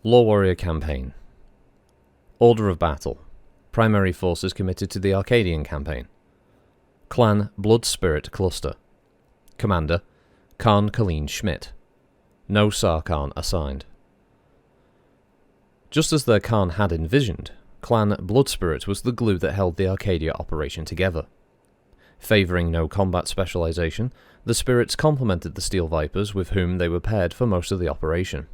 LoreWarrior Campaign. Order of Battle. Primary forces committed to the Arcadian Campaign. Clan Blood Spirit Cluster. Commander Khan Colleen Schmidt. No Sarkhan assigned. Just as their Khan had envisioned, Clan Blood Spirit was the glue that held the Arcadia operation together. Favouring no combat specialisation, the spirits complemented the Steel Vipers with whom they were paired for most of the operation,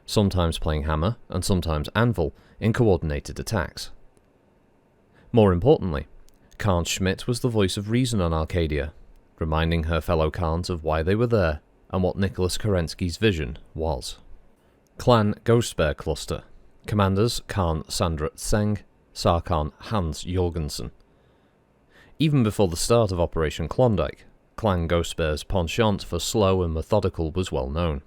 sometimes playing hammer and sometimes anvil in coordinated attacks. More importantly, Khan Schmidt was the voice of reason on Arcadia, reminding her fellow Khans of why they were there and what Nicholas Kerensky's vision was. Clan Ghostbear Cluster. Commanders Khan Sandra Tseng, Sarkhan Hans Jorgensen. Even before the start of Operation Klondike, Clan Ghostbear's penchant for slow and methodical was well known.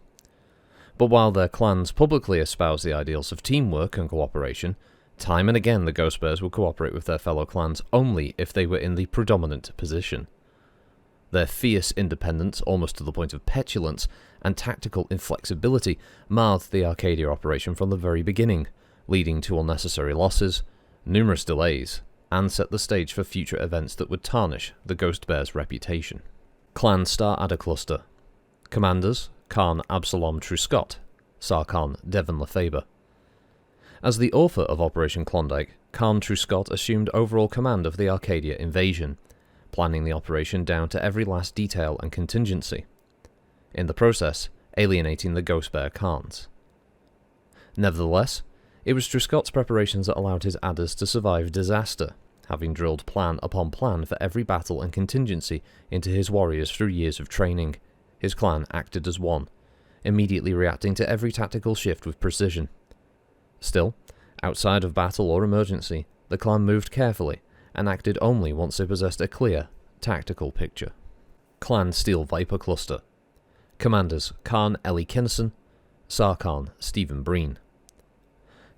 But while their clans publicly espoused the ideals of teamwork and cooperation, time and again the Ghostbears would cooperate with their fellow clans only if they were in the predominant position. Their fierce independence, almost to the point of petulance, and tactical inflexibility marred the Arcadia operation from the very beginning, leading to unnecessary losses, numerous delays, and set the stage for future events that would tarnish the Ghostbears' reputation. Clan Star Adder Cluster. Commanders Khan Absalom Truscott, Sarkhan Devon Lefebvre. As the author of Operation Klondike, Khan Truscott assumed overall command of the Arcadia invasion, planning the operation down to every last detail and contingency, in the process alienating the Ghostbear Khans. Nevertheless, it was Truscott's preparations that allowed his adders to survive disaster, having drilled plan upon plan for every battle and contingency into his warriors through years of training. His clan acted as one, immediately reacting to every tactical shift with precision. Still, outside of battle or emergency, the clan moved carefully and acted only once they possessed a clear, tactical picture. Clan Steel Viper Cluster. Commanders Khan Ellie Kinnison, Sarkhan Stephen Breen.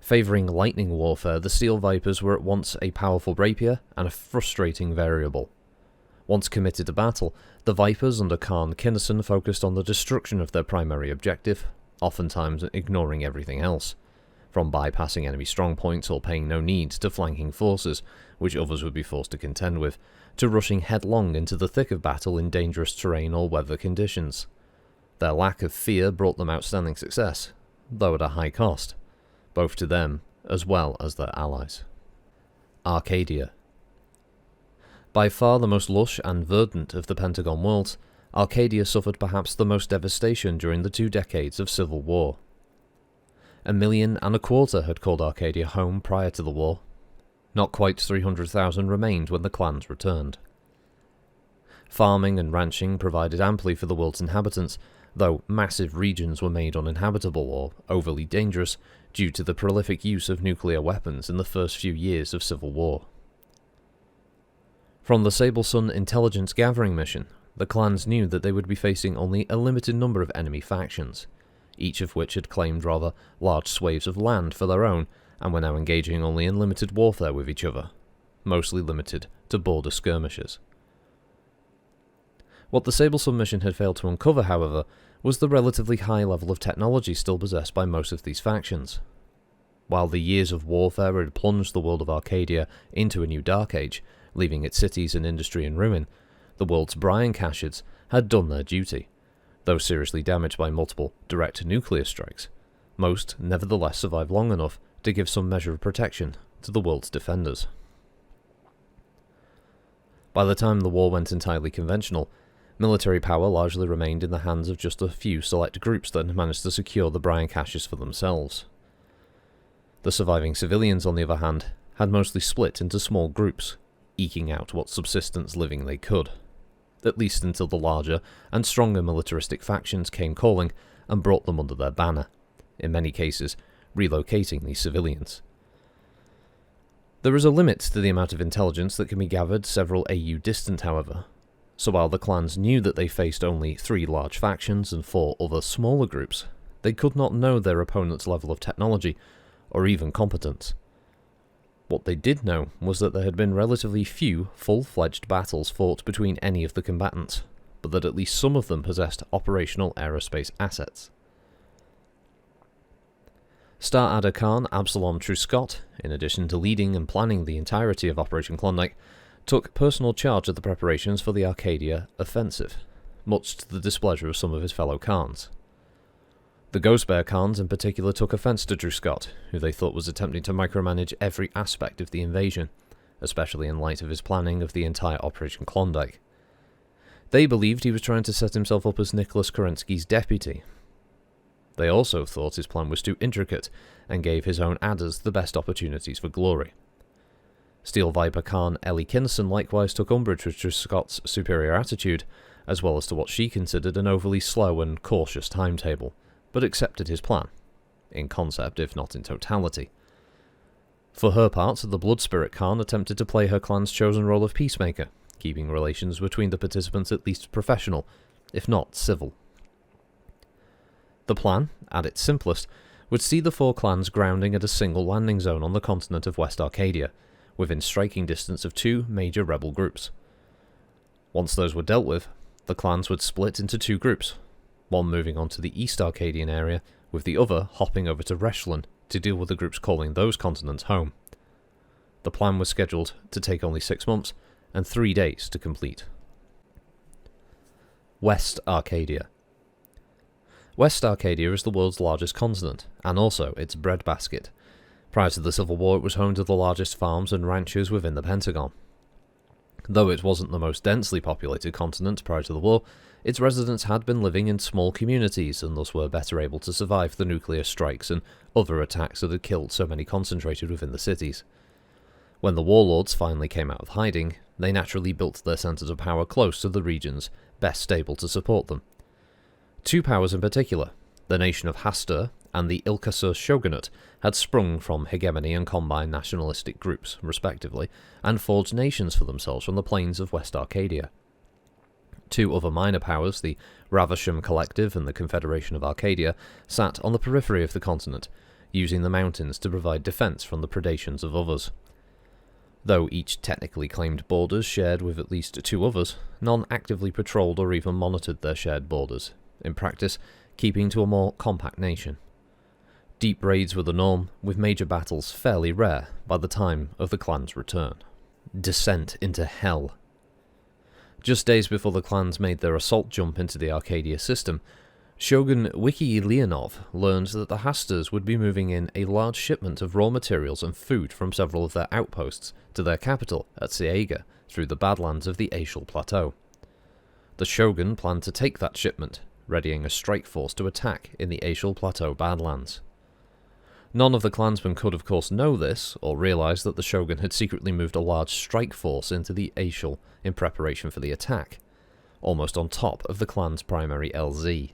Favouring lightning warfare, the Steel Vipers were at once a powerful rapier and a frustrating variable. Once committed to battle, the Vipers under Khan Kinnison focused on the destruction of their primary objective, oftentimes ignoring everything else, from bypassing enemy strongpoints or paying no heed to flanking forces, which others would be forced to contend with, to rushing headlong into the thick of battle in dangerous terrain or weather conditions. Their lack of fear brought them outstanding success, though at a high cost, both to them as well as their allies. Arcadia. By far the most lush and verdant of the Pentagon worlds, Arcadia suffered perhaps the most devastation during the 2 decades of civil war. 1.25 million had called Arcadia home prior to the war. Not quite 300,000 remained when the clans returned. Farming and ranching provided amply for the world's inhabitants, though massive regions were made uninhabitable or overly dangerous due to the prolific use of nuclear weapons in the first few years of civil war. From the Sable Sun intelligence gathering mission, the clans knew that they would be facing only a limited number of enemy factions, each of which had claimed rather large swathes of land for their own and were now engaging only in limited warfare with each other, mostly limited to border skirmishes. What the Sable Sun mission had failed to uncover, however, was the relatively high level of technology still possessed by most of these factions. While the years of warfare had plunged the world of Arcadia into a new dark age, leaving its cities and industry in ruin, the world's brine caches had done their duty. Though seriously damaged by multiple direct nuclear strikes, most nevertheless survived long enough to give some measure of protection to the world's defenders. By the time the war went entirely conventional, military power largely remained in the hands of just a few select groups that had managed to secure the brine caches for themselves. The surviving civilians, on the other hand, had mostly split into small groups, eking out what subsistence living they could, at least until the larger and stronger militaristic factions came calling and brought them under their banner, in many cases relocating these civilians. There is a limit to the amount of intelligence that can be gathered several AU distant, however, so while the clans knew that they faced only 3 large factions and 4 other smaller groups, they could not know their opponent's level of technology or even competence. What they did know was that there had been relatively few full-fledged battles fought between any of the combatants, but that at least some of them possessed operational aerospace assets. Star Adder Khan Absalom Truscott, in addition to leading and planning the entirety of Operation Klondike, took personal charge of the preparations for the Arcadia offensive, much to the displeasure of some of his fellow Khans. The Ghostbear Khans in particular took offence to Truscott, who they thought was attempting to micromanage every aspect of the invasion, especially in light of his planning of the entire Operation Klondike. They believed he was trying to set himself up as Nicholas Kerensky's deputy. They also thought his plan was too intricate, and gave his own adders the best opportunities for glory. Steel Viper Khan Ellie Kinson likewise took umbrage with Truscott's superior attitude, as well as to what she considered an overly slow and cautious timetable, but accepted his plan, in concept if not in totality. For her part, the Blood Spirit Khan attempted to play her clan's chosen role of peacemaker, keeping relations between the participants at least professional, if not civil. The plan, at its simplest, would see the four clans grounding at a single landing zone on the continent of West Arcadia, within striking distance of two major rebel groups. Once those were dealt with, the clans would split into two groups, one moving on to the East Arcadian area, with the other hopping over to Reshlan to deal with the groups calling those continents home. The plan was scheduled to take only 6 months, and 3 days to complete. West Arcadia. West Arcadia is the world's largest continent, and also its breadbasket. Prior to the Civil War, it was home to the largest farms and ranches within the Pentagon. Though it wasn't the most densely populated continent prior to the war, its residents had been living in small communities and thus were better able to survive the nuclear strikes and other attacks that had killed so many concentrated within the cities. When the warlords finally came out of hiding, they naturally built their centres of power close to the regions best able to support them. Two powers in particular, the nation of Hastur and the Ilkasur Shogunate, had sprung from hegemony and combined nationalistic groups, respectively, and forged nations for themselves from the plains of West Arcadia. Two other minor powers, the Ravasham Collective and the Confederation of Arcadia, sat on the periphery of the continent, using the mountains to provide defence from the predations of others. Though each technically claimed borders shared with at least two others, none actively patrolled or even monitored their shared borders, in practice keeping to a more compact nation. Deep raids were the norm, with major battles fairly rare by the time of the clan's return. Descent into Hell. Just days before the clans made their assault jump into the Arcadia system, Shogun Wiki Leonov learned that the Hasturs would be moving in a large shipment of raw materials and food from several of their outposts to their capital at Siega through the Badlands of the Aishal Plateau. The Shogun planned to take that shipment, readying a strike force to attack in the Aishal Plateau Badlands. None of the clansmen could of course know this, or realise that the Shogun had secretly moved a large strike force into the Aishal in preparation for the attack, almost on top of the clan's primary LZ.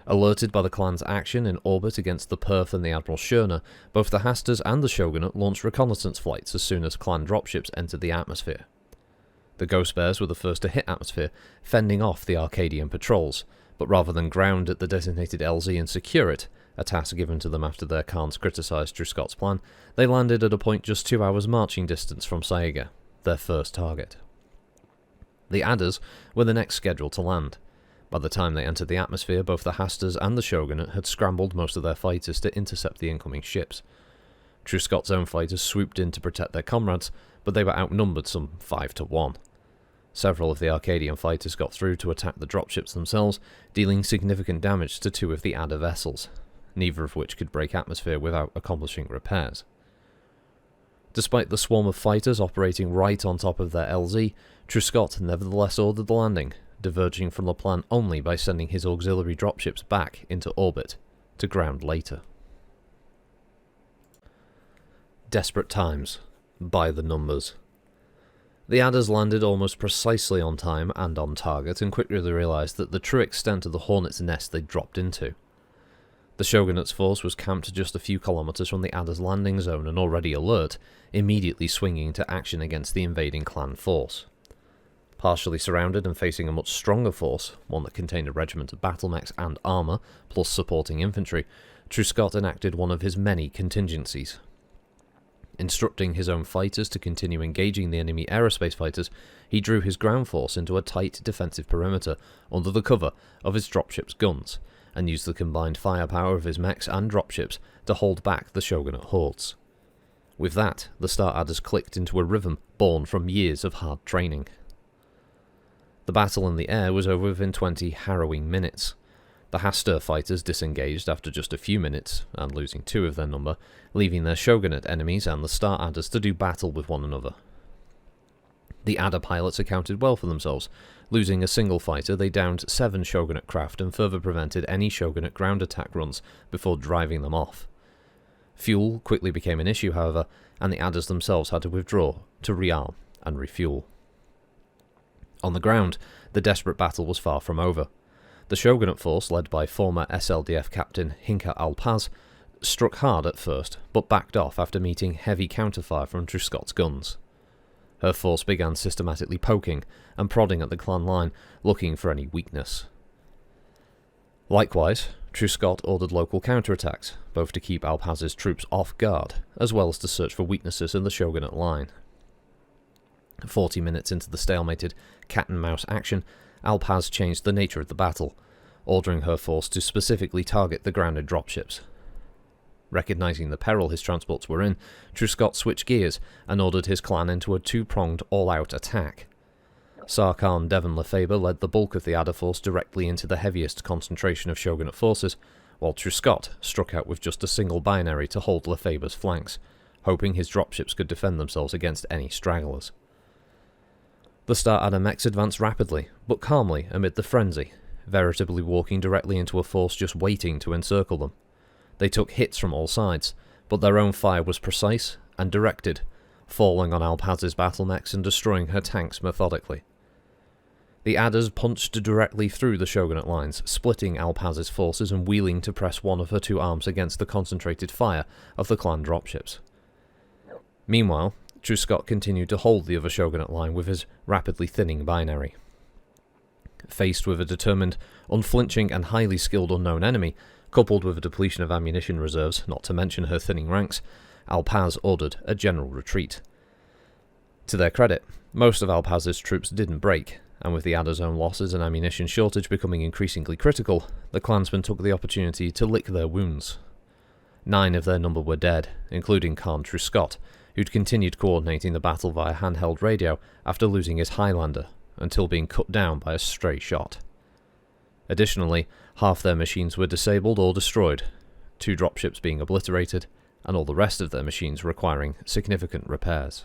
Alerted by the clan's action in orbit against the Perth and the Admiral Schurner, both the Hasturs and the Shogunate launched reconnaissance flights as soon as clan dropships entered the atmosphere. The Ghostbears were the first to hit atmosphere, fending off the Arcadian patrols, but rather than ground at the designated LZ and secure it, a task given to them after their Khans criticised Truscott's plan, they landed at a point just 2 hours marching distance from Siega, their first target. The Adders were the next scheduled to land. By the time they entered the atmosphere, both the Hasturs and the Shogunate had scrambled most of their fighters to intercept the incoming ships. Truscott's own fighters swooped in to protect their comrades, but they were outnumbered some 5-1. Several of the Arcadian fighters got through to attack the dropships themselves, dealing significant damage to two of the Adder vessels, neither of which could break atmosphere without accomplishing repairs. Despite the swarm of fighters operating right on top of their LZ, Truscott nevertheless ordered the landing, diverging from the plan only by sending his auxiliary dropships back into orbit, to ground later. Desperate times. By the numbers. The Adders landed almost precisely on time and on target, and quickly realised that the true extent of the hornet's nest they'd dropped into. The Shogunate's force was camped just a few kilometres from the Adders' landing zone and already alert, immediately swinging to action against the invading clan force. Partially surrounded and facing a much stronger force, one that contained a regiment of battlemechs and armour, plus supporting infantry, Truscott enacted one of his many contingencies. Instructing his own fighters to continue engaging the enemy aerospace fighters, he drew his ground force into a tight defensive perimeter under the cover of his dropship's guns, and used the combined firepower of his mechs and dropships to hold back the Shogunate hordes. With that, the Star Adders clicked into a rhythm born from years of hard training. The battle in the air was over within 20 harrowing minutes. The Hastur fighters disengaged after just a few minutes, and losing 2 of their number, leaving their Shogunate enemies and the Star Adders to do battle with one another. The Adder pilots accounted well for themselves. Losing a single fighter, they downed 7 Shogunate craft and further prevented any Shogunate ground attack runs before driving them off. Fuel quickly became an issue, however, and the Adders themselves had to withdraw, to rearm and refuel. On the ground, the desperate battle was far from over. The Shogunate force, led by former SLDF captain Hinka Alpaz, struck hard at first, but backed off after meeting heavy counterfire from Truscott's guns. Her force began systematically poking and prodding at the clan line, looking for any weakness. Likewise, Truscott ordered local counterattacks, both to keep Alpaz's troops off guard, as well as to search for weaknesses in the Shogunate line. 40 minutes into the stalemated cat-and-mouse action, Alpaz changed the nature of the battle, ordering her force to specifically target the grounded dropships. Recognizing the peril his transports were in, Truscott switched gears and ordered his clan into a 2-pronged all-out attack. Sarkhan Devon Lefebvre led the bulk of the Adder force directly into the heaviest concentration of Shogunate forces, while Truscott struck out with just a single binary to hold Lefebvre's flanks, hoping his dropships could defend themselves against any stragglers. The Star Adder mechs advanced rapidly, but calmly amid the frenzy, veritably walking directly into a force just waiting to encircle them. They took hits from all sides, but their own fire was precise and directed, falling on Alpaz's battle mechs and destroying her tanks methodically. The Adders punched directly through the Shogunate lines, splitting Alpaz's forces and wheeling to press one of her 2 arms against the concentrated fire of the clan dropships. Meanwhile, Truscott continued to hold the other Shogunate line with his rapidly thinning binary. Faced with a determined, unflinching and highly skilled unknown enemy, coupled with a depletion of ammunition reserves, not to mention her thinning ranks, Alpaz ordered a general retreat. To their credit, most of Alpaz's troops didn't break, and with the Adder's own losses and ammunition shortage becoming increasingly critical, the clansmen took the opportunity to lick their wounds. 9 of their number were dead, including Khan Truscott, who'd continued coordinating the battle via handheld radio after losing his Highlander, until being cut down by a stray shot. Additionally, half their machines were disabled or destroyed, 2 dropships being obliterated, and all the rest of their machines requiring significant repairs.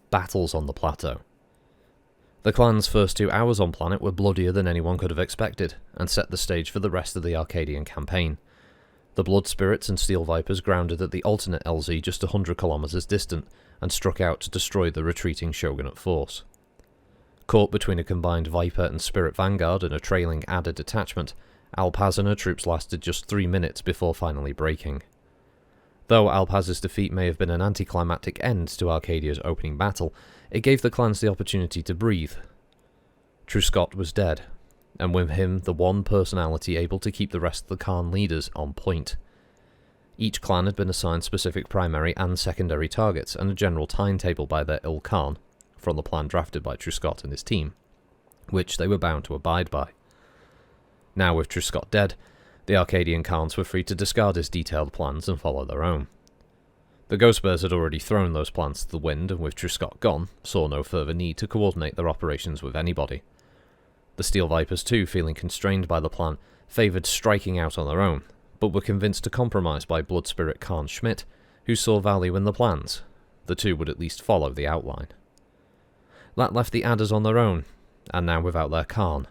Battles on the plateau. The clan's first 2 hours on planet were bloodier than anyone could have expected, and set the stage for the rest of the Arcadian campaign. The Blood Spirits and Steel Vipers grounded at the alternate LZ just 100 kilometers distant, and struck out to destroy the retreating Shogunate force. Caught between a combined Viper and Spirit Vanguard and a trailing Adder detachment, Alpaz and her troops lasted just 3 minutes before finally breaking. Though Alpaz's defeat may have been an anticlimactic end to Arcadia's opening battle, it gave the clans the opportunity to breathe. Truscott was dead, and with him the one personality able to keep the rest of the Khan leaders on point. Each clan had been assigned specific primary and secondary targets and a general timetable by their Il-Khan, from the plan drafted by Truscott and his team, which they were bound to abide by. Now with Truscott dead, the Arcadian Khans were free to discard his detailed plans and follow their own. The Ghostbears had already thrown those plans to the wind, and with Truscott gone, saw no further need to coordinate their operations with anybody. The Steel Vipers too, feeling constrained by the plan, favoured striking out on their own, but were convinced to compromise by Blood Spirit Khan Schmidt, who saw value in the plans. The 2 would at least follow the outline. That left the Adders on their own, and now without their Khan.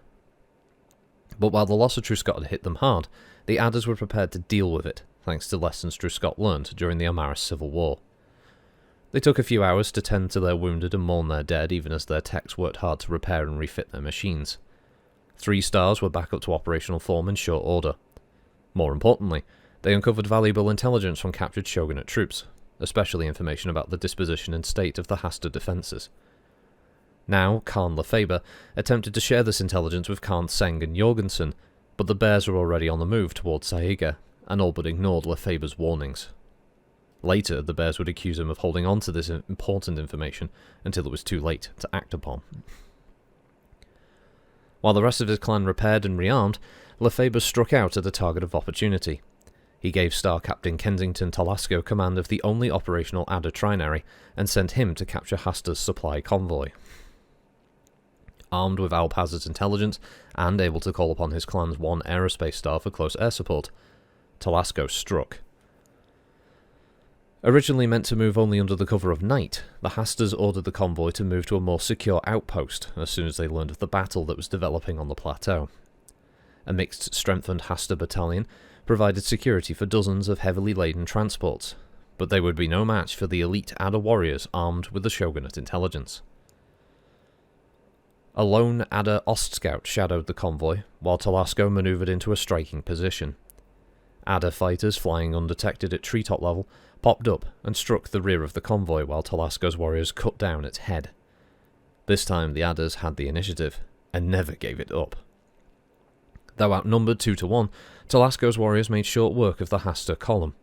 But while the loss of Truscott had hit them hard, the Adders were prepared to deal with it, thanks to lessons Truscott learned during the Amaris Civil War. They took a few hours to tend to their wounded and mourn their dead, even as their techs worked hard to repair and refit their machines. 3 stars were back up to operational form in short order. More importantly, they uncovered valuable intelligence from captured Shogunate troops, especially information about the disposition and state of the Hastur defences. Now, Khan Lefebvre attempted to share this intelligence with Khan Seng and Jorgensen, but the Bears were already on the move towards Saiga, and all but ignored Lefebvre's warnings. Later, the Bears would accuse him of holding on to this important information until it was too late to act upon. While the rest of his clan repaired and rearmed, Lefebvre struck out at a target of opportunity. He gave Star Captain Kensington Talasco command of the only operational Adder trinary and sent him to capture Hasta's supply convoy. Armed with Alpaz's intelligence and able to call upon his clan's one aerospace star for close air support, Talasco struck. Originally meant to move only under the cover of night, the Hastas ordered the convoy to move to a more secure outpost as soon as they learned of the battle that was developing on the plateau. A mixed strengthened Hasta battalion provided security for dozens of heavily laden transports, but they would be no match for the elite Adder warriors armed with the Shogunate intelligence. A lone Adder Ostscout shadowed the convoy, while Talasco manoeuvred into a striking position. Adder fighters flying undetected at treetop level popped up and struck the rear of the convoy while Talasco's warriors cut down its head. This time the Adders had the initiative, and never gave it up. Though outnumbered 2-1, Talasco's warriors made short work of the Hasta column.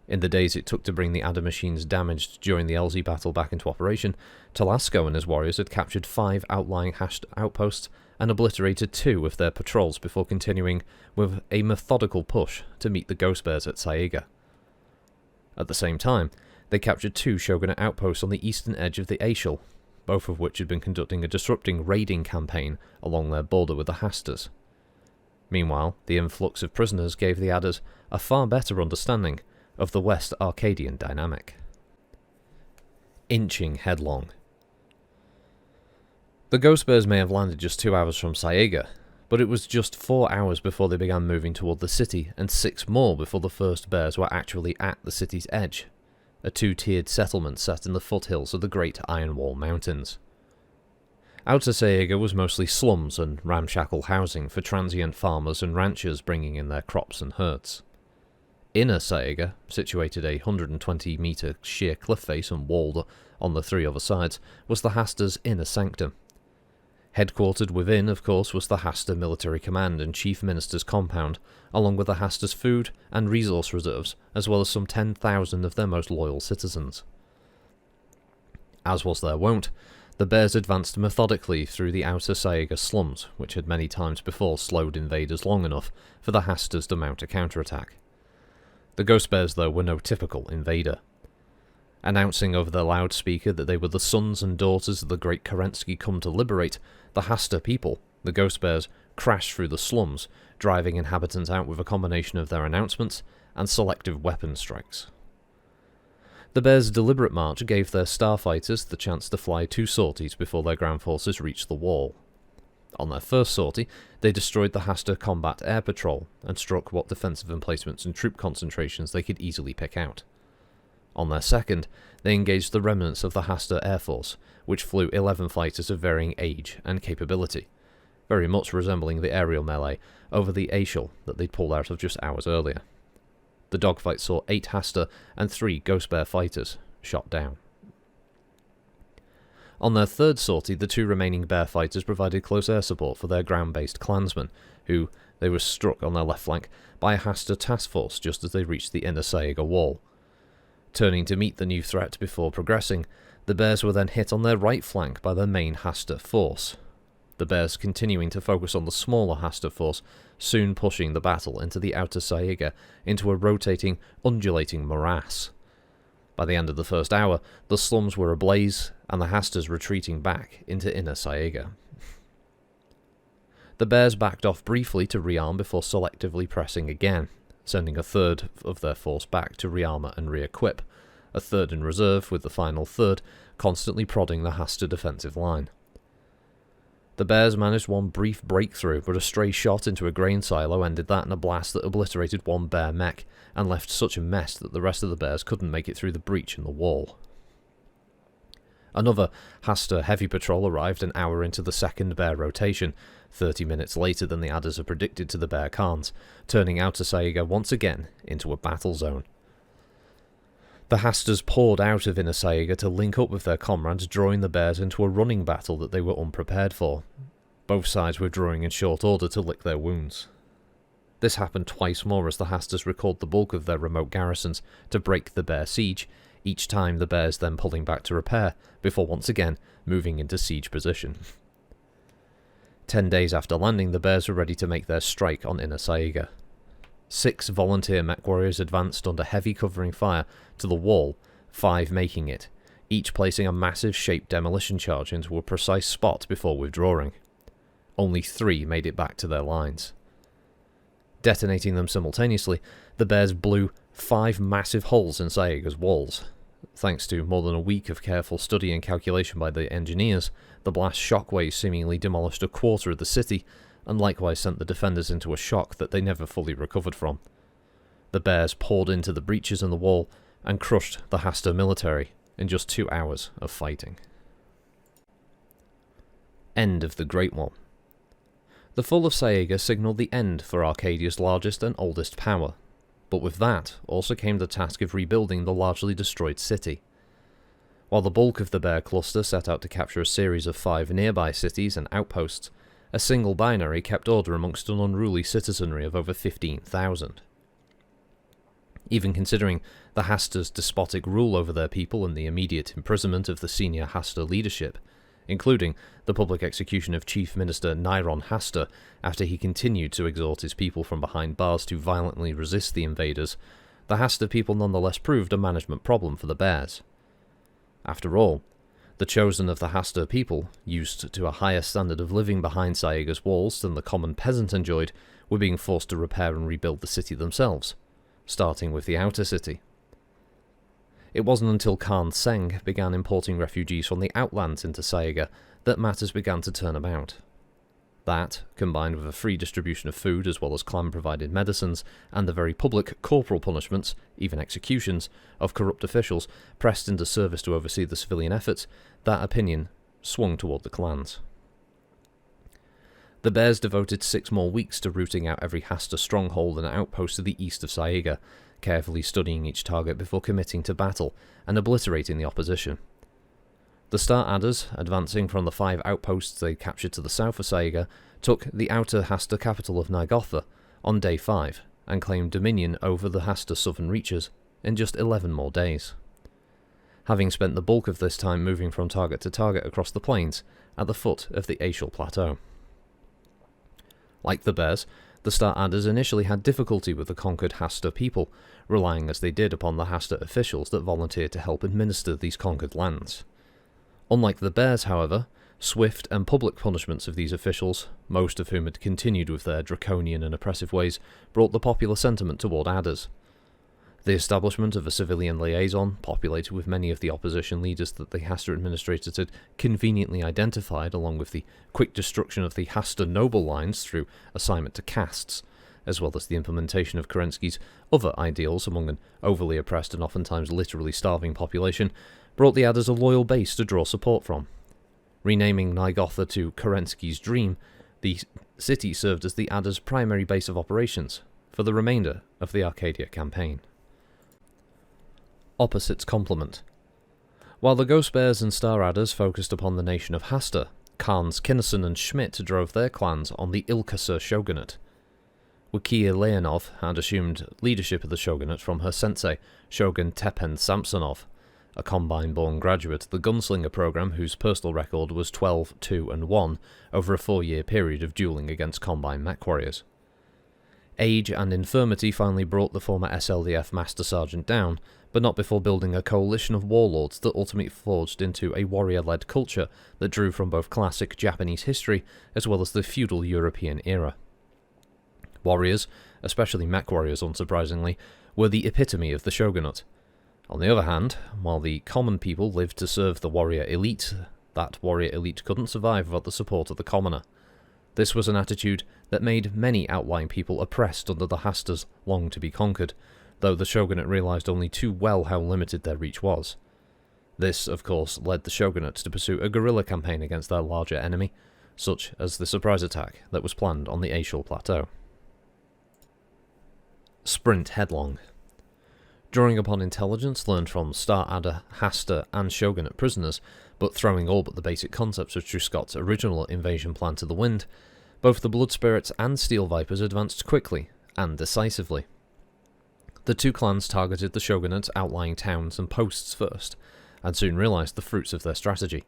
In the days it took to bring the Adder machines damaged during the LZ battle back into operation, Talasco and his warriors had captured 5 outlying Hasta outposts and obliterated 2 of their patrols before continuing with a methodical push to meet the Ghostbears at Saega. At the same time, they captured 2 Shogunate outposts on the eastern edge of the Aishal, both of which had been conducting a disrupting raiding campaign along their border with the Hastas. Meanwhile, the influx of prisoners gave the Adders a far better understanding of the West Arcadian dynamic. Inching headlong. The Ghostbears may have landed just 2 hours from Saega, but it was just 4 hours before they began moving toward the city, and 6 more before the first bears were actually at the city's edge, a 2-tiered settlement set in the foothills of the Great Iron Wall Mountains. Outer Saega was mostly slums and ramshackle housing for transient farmers and ranchers bringing in their crops and herds. Inner Saega, situated a 120-metre sheer cliff face and walled on the 3 other sides, was the Hasta's inner sanctum. Headquartered within, of course, was the Hasta Military Command and Chief Minister's compound, along with the Hasta's food and resource reserves, as well as some 10,000 of their most loyal citizens. As was their wont, the bears advanced methodically through the outer Saega slums, which had many times before slowed invaders long enough for the Hastas to mount a counterattack. The Ghostbears, though, were no typical invader. Announcing over their loudspeaker that they were the sons and daughters of the great Kerensky come to liberate, the Hasta people, the Ghostbears, crashed through the slums, driving inhabitants out with a combination of their announcements and selective weapon strikes. The Bears' deliberate march gave their starfighters the chance to fly 2 sorties before their ground forces reached the wall. On their first sortie, they destroyed the Hasta Combat Air Patrol and struck what defensive emplacements and troop concentrations they could easily pick out. On their second, they engaged the remnants of the Hasta Air Force, which flew 11 fighters of varying age and capability, very much resembling the aerial melee over the Aishal that they'd pulled out of just hours earlier. The dogfight saw 8 Hasta and 3 Ghostbear fighters shot down. On their third sortie, the 2 remaining bear fighters provided close air support for their ground-based clansmen, who they were struck on their left flank by a Hasta task force just as they reached the inner Saega wall. Turning to meet the new threat before progressing, the bears were then hit on their right flank by their main Hasta force. The bears continuing to focus on the smaller Hasta force, soon pushing the battle into the outer Saega into a rotating, undulating morass. By the end of the first hour, the slums were ablaze, and the Hastas retreating back into inner Saega. The bears backed off briefly to rearm before selectively pressing again, sending a third of their force back to rearmor and re-equip, a third in reserve with the final third constantly prodding the Hasta defensive line. The bears managed one brief breakthrough, but a stray shot into a grain silo ended that in a blast that obliterated one bear mech and left such a mess that the rest of the bears couldn't make it through the breach in the wall. Another Hasta heavy patrol arrived an hour into the second bear rotation, 30 minutes later than the Adders had predicted to the bear Khans, turning Outer Saega once again into a battle zone. The Hastas poured out of Inner Saega to link up with their comrades, drawing the bears into a running battle that they were unprepared for, both sides withdrawing in short order to lick their wounds. This happened twice more as the Hastas recalled the bulk of their remote garrisons to break the bear siege, each time the bears then pulling back to repair, before once again moving into siege position. 10 days after landing, the Bears were ready to make their strike on Inner Saiga. 6 volunteer mech warriors advanced under heavy covering fire to the wall, 5 making it, each placing a massive shaped demolition charge into a precise spot before withdrawing. Only 3 made it back to their lines. Detonating them simultaneously, the Bears blew 5 massive holes in Saiga's walls. Thanks to more than a week of careful study and calculation by the engineers, the blast shockwaves seemingly demolished a quarter of the city, and likewise sent the defenders into a shock that they never fully recovered from. The Bears poured into the breaches in the wall and crushed the Hasta military in just 2 hours of fighting. End of the Great One. The fall of Saiga signalled the end for Arcadia's largest and oldest power, but with that also came the task of rebuilding the largely destroyed city. While the bulk of the Bear cluster set out to capture a series of 5 nearby cities and outposts, a single binary kept order amongst an unruly citizenry of over 15,000. Even considering the Hasta's despotic rule over their people and the immediate imprisonment of the senior Hasta leadership, including the public execution of Chief Minister Nyron Hasta after he continued to exhort his people from behind bars to violently resist the invaders, the Hasta people nonetheless proved a management problem for the Bears. After all, the chosen of the Hasta people, used to a higher standard of living behind Saiga's walls than the common peasant enjoyed, were being forced to repair and rebuild the city themselves, starting with the outer city. It wasn't until Khan Seng began importing refugees from the outlands into Saiga that matters began to turn about. That, combined with a free distribution of food as well as clan-provided medicines, and the very public corporal punishments, even executions, of corrupt officials pressed into service to oversee the civilian efforts, that opinion swung toward the clans. The Bears devoted 6 more weeks to rooting out every Hasta stronghold and outpost to the east of Saiga, carefully studying each target before committing to battle and obliterating the opposition. The Star Adders, advancing from the 5 outposts they captured to the south of Saiga, took the outer Hasta capital of Nygotha on day 5 and claimed dominion over the Hasta southern reaches in just 11 more days, having spent the bulk of this time moving from target to target across the plains at the foot of the Aishal Plateau. Like the Bears, the Star Adders initially had difficulty with the conquered Hasta people, relying as they did upon the Hasta officials that volunteered to help administer these conquered lands. Unlike the Bears, however, swift and public punishments of these officials, most of whom had continued with their draconian and oppressive ways, brought the popular sentiment toward Adders. The establishment of a civilian liaison, populated with many of the opposition leaders that the Hasta administrators had conveniently identified, along with the quick destruction of the Hasta noble lines through assignment to castes, as well as the implementation of Kerensky's other ideals among an overly oppressed and oftentimes literally starving population, brought the Adders a loyal base to draw support from. Renaming Nygotha to Kerensky's Dream, the city served as the Adders' primary base of operations for the remainder of the Arcadia campaign. Opposites complement. While the Ghostbears and Star Adders focused upon the nation of Hasta, Khans Kinnison and Schmidt drove their clans on the Ilkasur Shogunate. Wikia Leonov had assumed leadership of the shogunate from her sensei, Shogun Tepen Samsonov, a Combine-born graduate of the Gunslinger program whose personal record was 12, 2, and 1 over a 4-year period of dueling against Combine mech warriors. Age and infirmity finally brought the former SLDF Master Sergeant down, but not before building a coalition of warlords that ultimately forged into a warrior-led culture that drew from both classic Japanese history as well as the feudal European era. Warriors, especially mech warriors unsurprisingly, were the epitome of the shogunate. On the other hand, while the common people lived to serve the warrior elite, that warrior elite couldn't survive without the support of the commoner. This was an attitude that made many outlying people oppressed under the Hastas long to be conquered, though the shogunate realised only too well how limited their reach was. This, of course, led the shogunate to pursue a guerrilla campaign against their larger enemy, such as the surprise attack that was planned on the Aishal Plateau. Sprint Headlong. Drawing upon intelligence learned from Star Adder, Hasta, and Shogunate prisoners, but throwing all but the basic concepts of Truscott's original invasion plan to the wind, both the Blood Spirits and Steel Vipers advanced quickly and decisively. The two clans targeted the Shogunate's outlying towns and posts first, and soon realised the fruits of their strategy.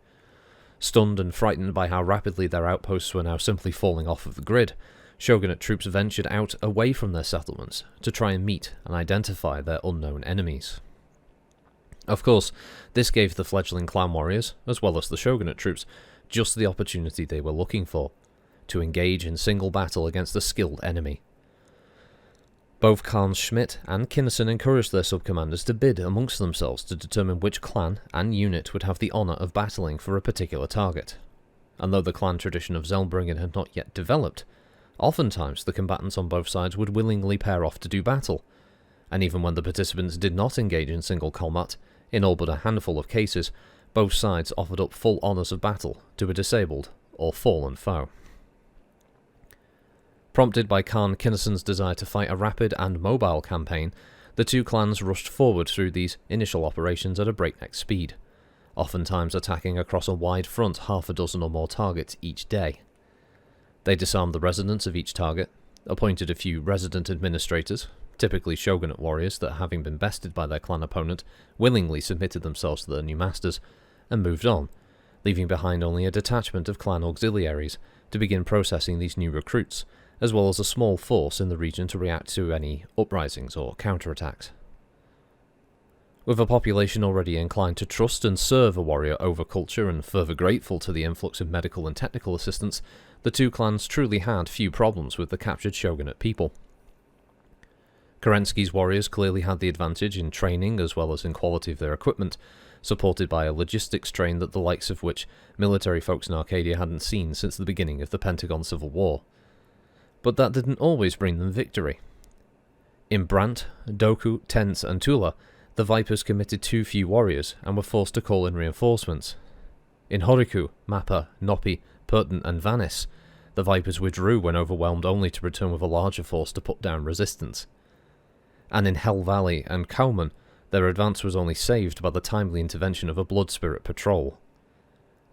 Stunned and frightened by how rapidly their outposts were now simply falling off of the grid, Shogunate troops ventured out away from their settlements to try and meet and identify their unknown enemies. Of course, this gave the fledgling clan warriors, as well as the Shogunate troops, just the opportunity they were looking for, to engage in single battle against a skilled enemy. Both Khans Schmidt and Kinnison encouraged their sub-commanders to bid amongst themselves to determine which clan and unit would have the honour of battling for a particular target. And though the clan tradition of Zelbringen had not yet developed, oftentimes the combatants on both sides would willingly pair off to do battle, and even when the participants did not engage in single combat, in all but a handful of cases, both sides offered up full honours of battle to a disabled or fallen foe. Prompted by Khan Kinnison's desire to fight a rapid and mobile campaign, the two clans rushed forward through these initial operations at a breakneck speed, oftentimes attacking across a wide front half a dozen or more targets each day. They disarmed the residents of each target, appointed a few resident administrators, typically Shogunate warriors that, having been bested by their clan opponent, willingly submitted themselves to their new masters, and moved on, leaving behind only a detachment of clan auxiliaries to begin processing these new recruits, as well as a small force in the region to react to any uprisings or counterattacks. With a population already inclined to trust and serve a warrior over culture and further grateful to the influx of medical and technical assistance, the two clans truly had few problems with the captured Shogunate people. Kerensky's warriors clearly had the advantage in training as well as in quality of their equipment, supported by a logistics train that the likes of which military folks in Arcadia hadn't seen since the beginning of the Pentagon Civil War. But that didn't always bring them victory. In Brant, Doku, Tents, and Tula, the Vipers committed too few warriors and were forced to call in reinforcements. In Horiku, Mappa, Nopi, Purton, and Vanis, the Vipers withdrew when overwhelmed only to return with a larger force to put down resistance. And in Hell Valley and Kauman, their advance was only saved by the timely intervention of a Blood Spirit patrol.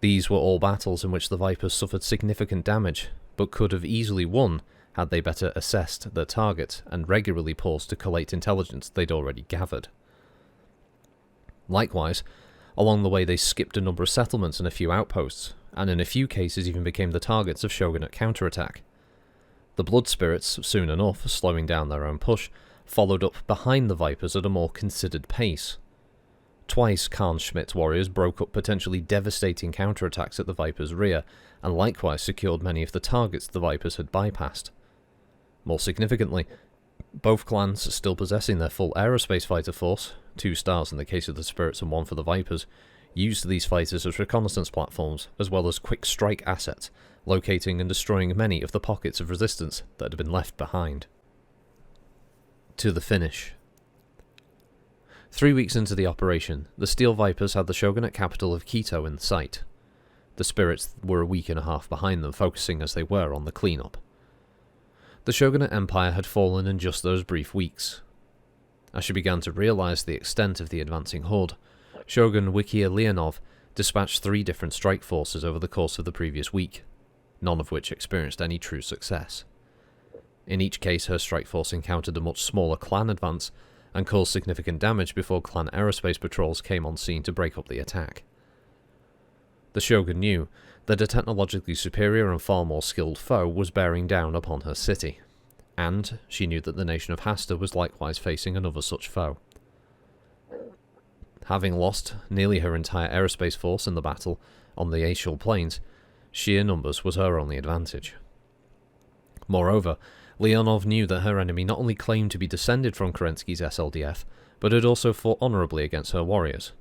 These were all battles in which the Vipers suffered significant damage, but could have easily won had they better assessed their target and regularly paused to collate intelligence they'd already gathered. Likewise, along the way they skipped a number of settlements and a few outposts, and in a few cases even became the targets of Shogunate counterattack. The Blood Spirits, soon enough, slowing down their own push, followed up behind the Vipers at a more considered pace. Twice Khan Schmidt's warriors broke up potentially devastating counterattacks at the Vipers' rear, and likewise secured many of the targets the Vipers had bypassed. More significantly, both clans, still possessing their full aerospace fighter force, 2 stars in the case of the Spirits and 1 for the Vipers, used these fighters as reconnaissance platforms, as well as quick strike assets, locating and destroying many of the pockets of resistance that had been left behind. To the finish. 3 weeks into the operation, the Steel Vipers had the Shogunate capital of Quito in sight. The Spirits were a week and a half behind them, focusing as they were on the cleanup. The Shogunate Empire had fallen in just those brief weeks. As she began to realise the extent of the advancing horde, Shogun Wikia Leonov dispatched 3 different strike forces over the course of the previous week, none of which experienced any true success. In each case, her strike force encountered a much smaller clan advance and caused significant damage before clan aerospace patrols came on scene to break up the attack. The Shogun knew that a technologically superior and far more skilled foe was bearing down upon her city, and she knew that the nation of Hasta was likewise facing another such foe. Having lost nearly her entire aerospace force in the battle on the Aishul Plains, sheer numbers was her only advantage. Moreover, Leonov knew that her enemy not only claimed to be descended from Kerensky's SLDF, but had also fought honourably against her warriors.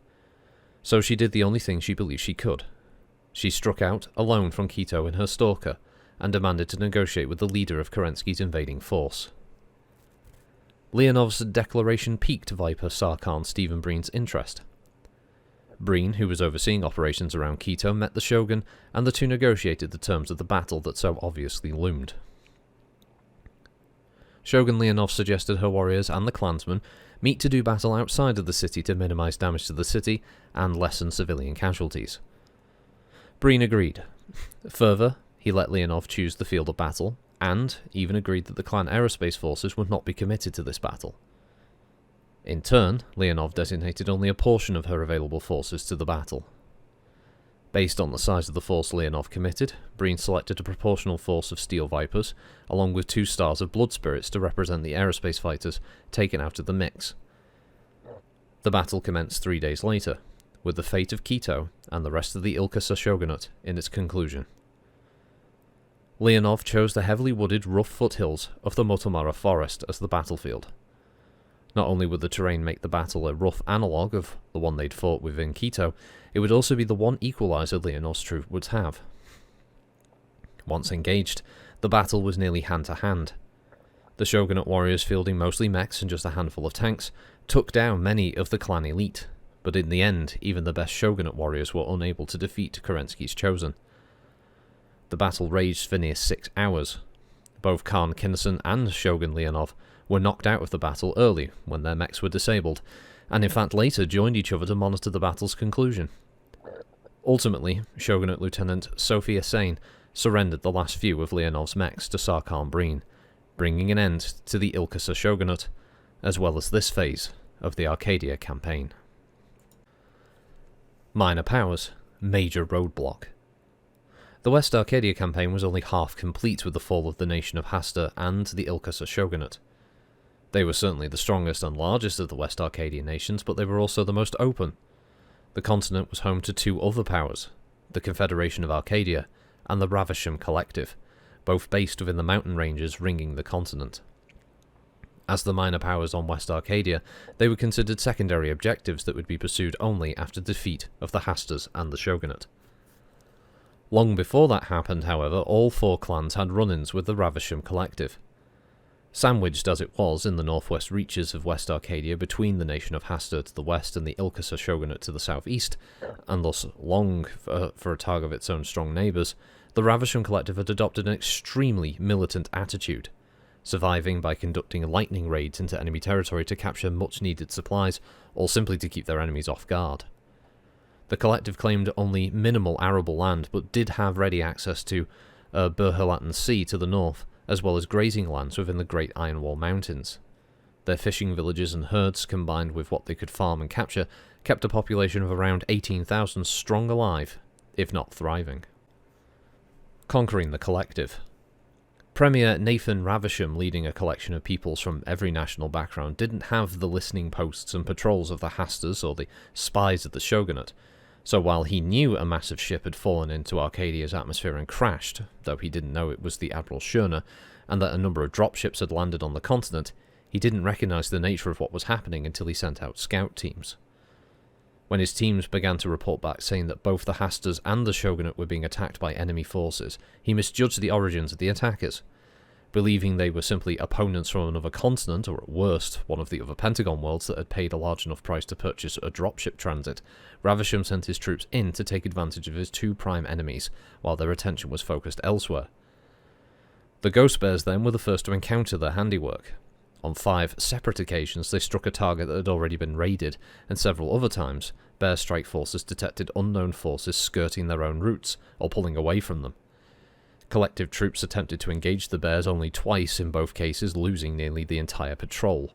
So she did the only thing she believed she could. She struck out, alone from Quito in her Stalker, and demanded to negotiate with the leader of Kerensky's invading force. Leonov's declaration piqued Viper Sarkhan Stephen Breen's interest. Breen, who was overseeing operations around Quito, met the Shogun, and the two negotiated the terms of the battle that so obviously loomed. Shogun Leonov suggested her warriors and the clansmen meet to do battle outside of the city to minimize damage to the city and lessen civilian casualties. Breen agreed. Further, he let Leonov choose the field of battle, and even agreed that the clan aerospace forces would not be committed to this battle. In turn, Leonov designated only a portion of her available forces to the battle. Based on the size of the force Leonov committed, Breen selected a proportional force of Steel Vipers, along with 2 stars of Blood Spirits to represent the aerospace fighters taken out of the mix. The battle commenced 3 days later, with the fate of Quito and the rest of the Ilkasa Shogunate in its conclusion. Leonov chose the heavily wooded rough foothills of the Motomara forest as the battlefield. Not only would the terrain make the battle a rough analogue of the one they'd fought within Quito, it would also be the one equalizer Leonov's troop would have. Once engaged, the battle was nearly hand-to-hand. The Shogunate warriors, fielding mostly mechs and just a handful of tanks, took down many of the clan elite, but in the end, even the best Shogunate warriors were unable to defeat Kerensky's Chosen. The battle raged for near 6 hours. Both Khan Kinnison and Shogun Leonov were knocked out of the battle early when their mechs were disabled, and in fact later joined each other to monitor the battle's conclusion. Ultimately, Shogunate Lieutenant Sophia Sane surrendered the last few of Leonov's mechs to Sarkhan Breen, bringing an end to the Ilkasa Shogunate, as well as this phase of the Arcadia campaign. Minor powers, major roadblock. The West Arcadia campaign was only half complete with the fall of the nation of Hasta and the Ilkasa Shogunate. They were certainly the strongest and largest of the West Arcadia nations, but they were also the most open. The continent was home to 2 other powers, the Confederation of Arcadia and the Ravisham Collective, both based within the mountain ranges ringing the continent. As the minor powers on West Arcadia, they were considered secondary objectives that would be pursued only after defeat of the Hastas and the Shogunate. Long before that happened, however, all 4 clans had run-ins with the Ravisham Collective. Sandwiched as it was in the northwest reaches of West Arcadia between the nation of Hasta to the west and the Ilkasa Shogunate to the southeast, and thus long for a target of its own strong neighbours, the Ravisham Collective had adopted an extremely militant attitude, surviving by conducting lightning raids into enemy territory to capture much-needed supplies, or simply to keep their enemies off guard. The Collective claimed only minimal arable land, but did have ready access to Berhalatan Sea to the north, as well as grazing lands within the Great Iron Wall Mountains. Their fishing villages and herds, combined with what they could farm and capture, kept a population of around 18,000 strong alive, if not thriving. Conquering the Collective. Premier Nathan Ravisham, leading a collection of peoples from every national background, didn't have the listening posts and patrols of the Hastas or the spies of the Shogunate, so while he knew a massive ship had fallen into Arcadia's atmosphere and crashed, though he didn't know it was the Admiral Schurner, and that a number of dropships had landed on the continent, he didn't recognise the nature of what was happening until he sent out scout teams. When his teams began to report back saying that both the Hastas and the Shogunate were being attacked by enemy forces, he misjudged the origins of the attackers. Believing they were simply opponents from another continent, or at worst, one of the other Pentagon worlds that had paid a large enough price to purchase a dropship transit, Ravisham sent his troops in to take advantage of his 2 prime enemies, while their attention was focused elsewhere. The Ghostbears then were the first to encounter their handiwork. On 5 separate occasions they struck a target that had already been raided, and several other times, Bear Strike forces detected unknown forces skirting their own routes, or pulling away from them. Collective troops attempted to engage the Bears only twice, in both cases losing nearly the entire patrol.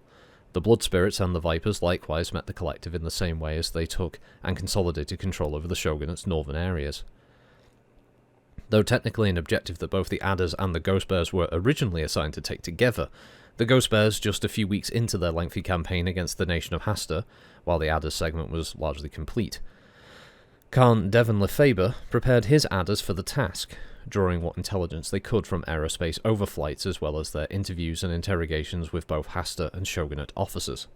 The Blood Spirits and the Vipers likewise met the Collective in the same way as they took and consolidated control over the Shogunate's northern areas. Though technically an objective that both the Adders and the Ghostbears were originally assigned to take together, the Ghostbears, just a few weeks into their lengthy campaign against the nation of Hasta, while the Adders segment was largely complete, Khan Devon Lefebvre prepared his Adders for the task, drawing what intelligence they could from aerospace overflights as well as their interviews and interrogations with both Hasta and Shogunate officers.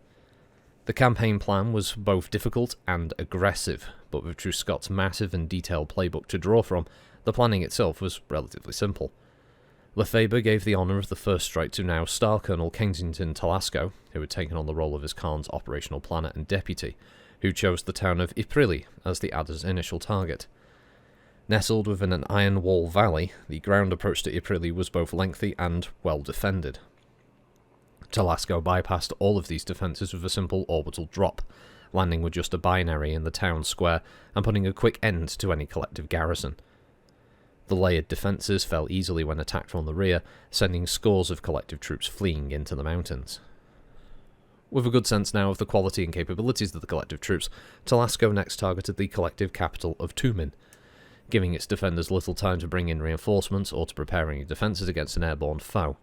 The campaign plan was both difficult and aggressive, but with Truscott's massive and detailed playbook to draw from, the planning itself was relatively simple. Lefebvre gave the honour of the first strike to now Star Colonel Kensington Talasco, who had taken on the role of his Khan's operational planner and deputy, who chose the town of Iprili as the Adder's initial target. Nestled within an iron wall valley, the ground approach to Iprili was both lengthy and well defended. Talasco bypassed all of these defences with a simple orbital drop, landing with just a binary in the town square and putting a quick end to any collective garrison. The layered defences fell easily when attacked from the rear, sending scores of collective troops fleeing into the mountains. With a good sense now of the quality and capabilities of the collective troops, Talasco next targeted the collective capital of Tumen. giving its defenders little time to bring in reinforcements or to prepare any defences against an airborne foe.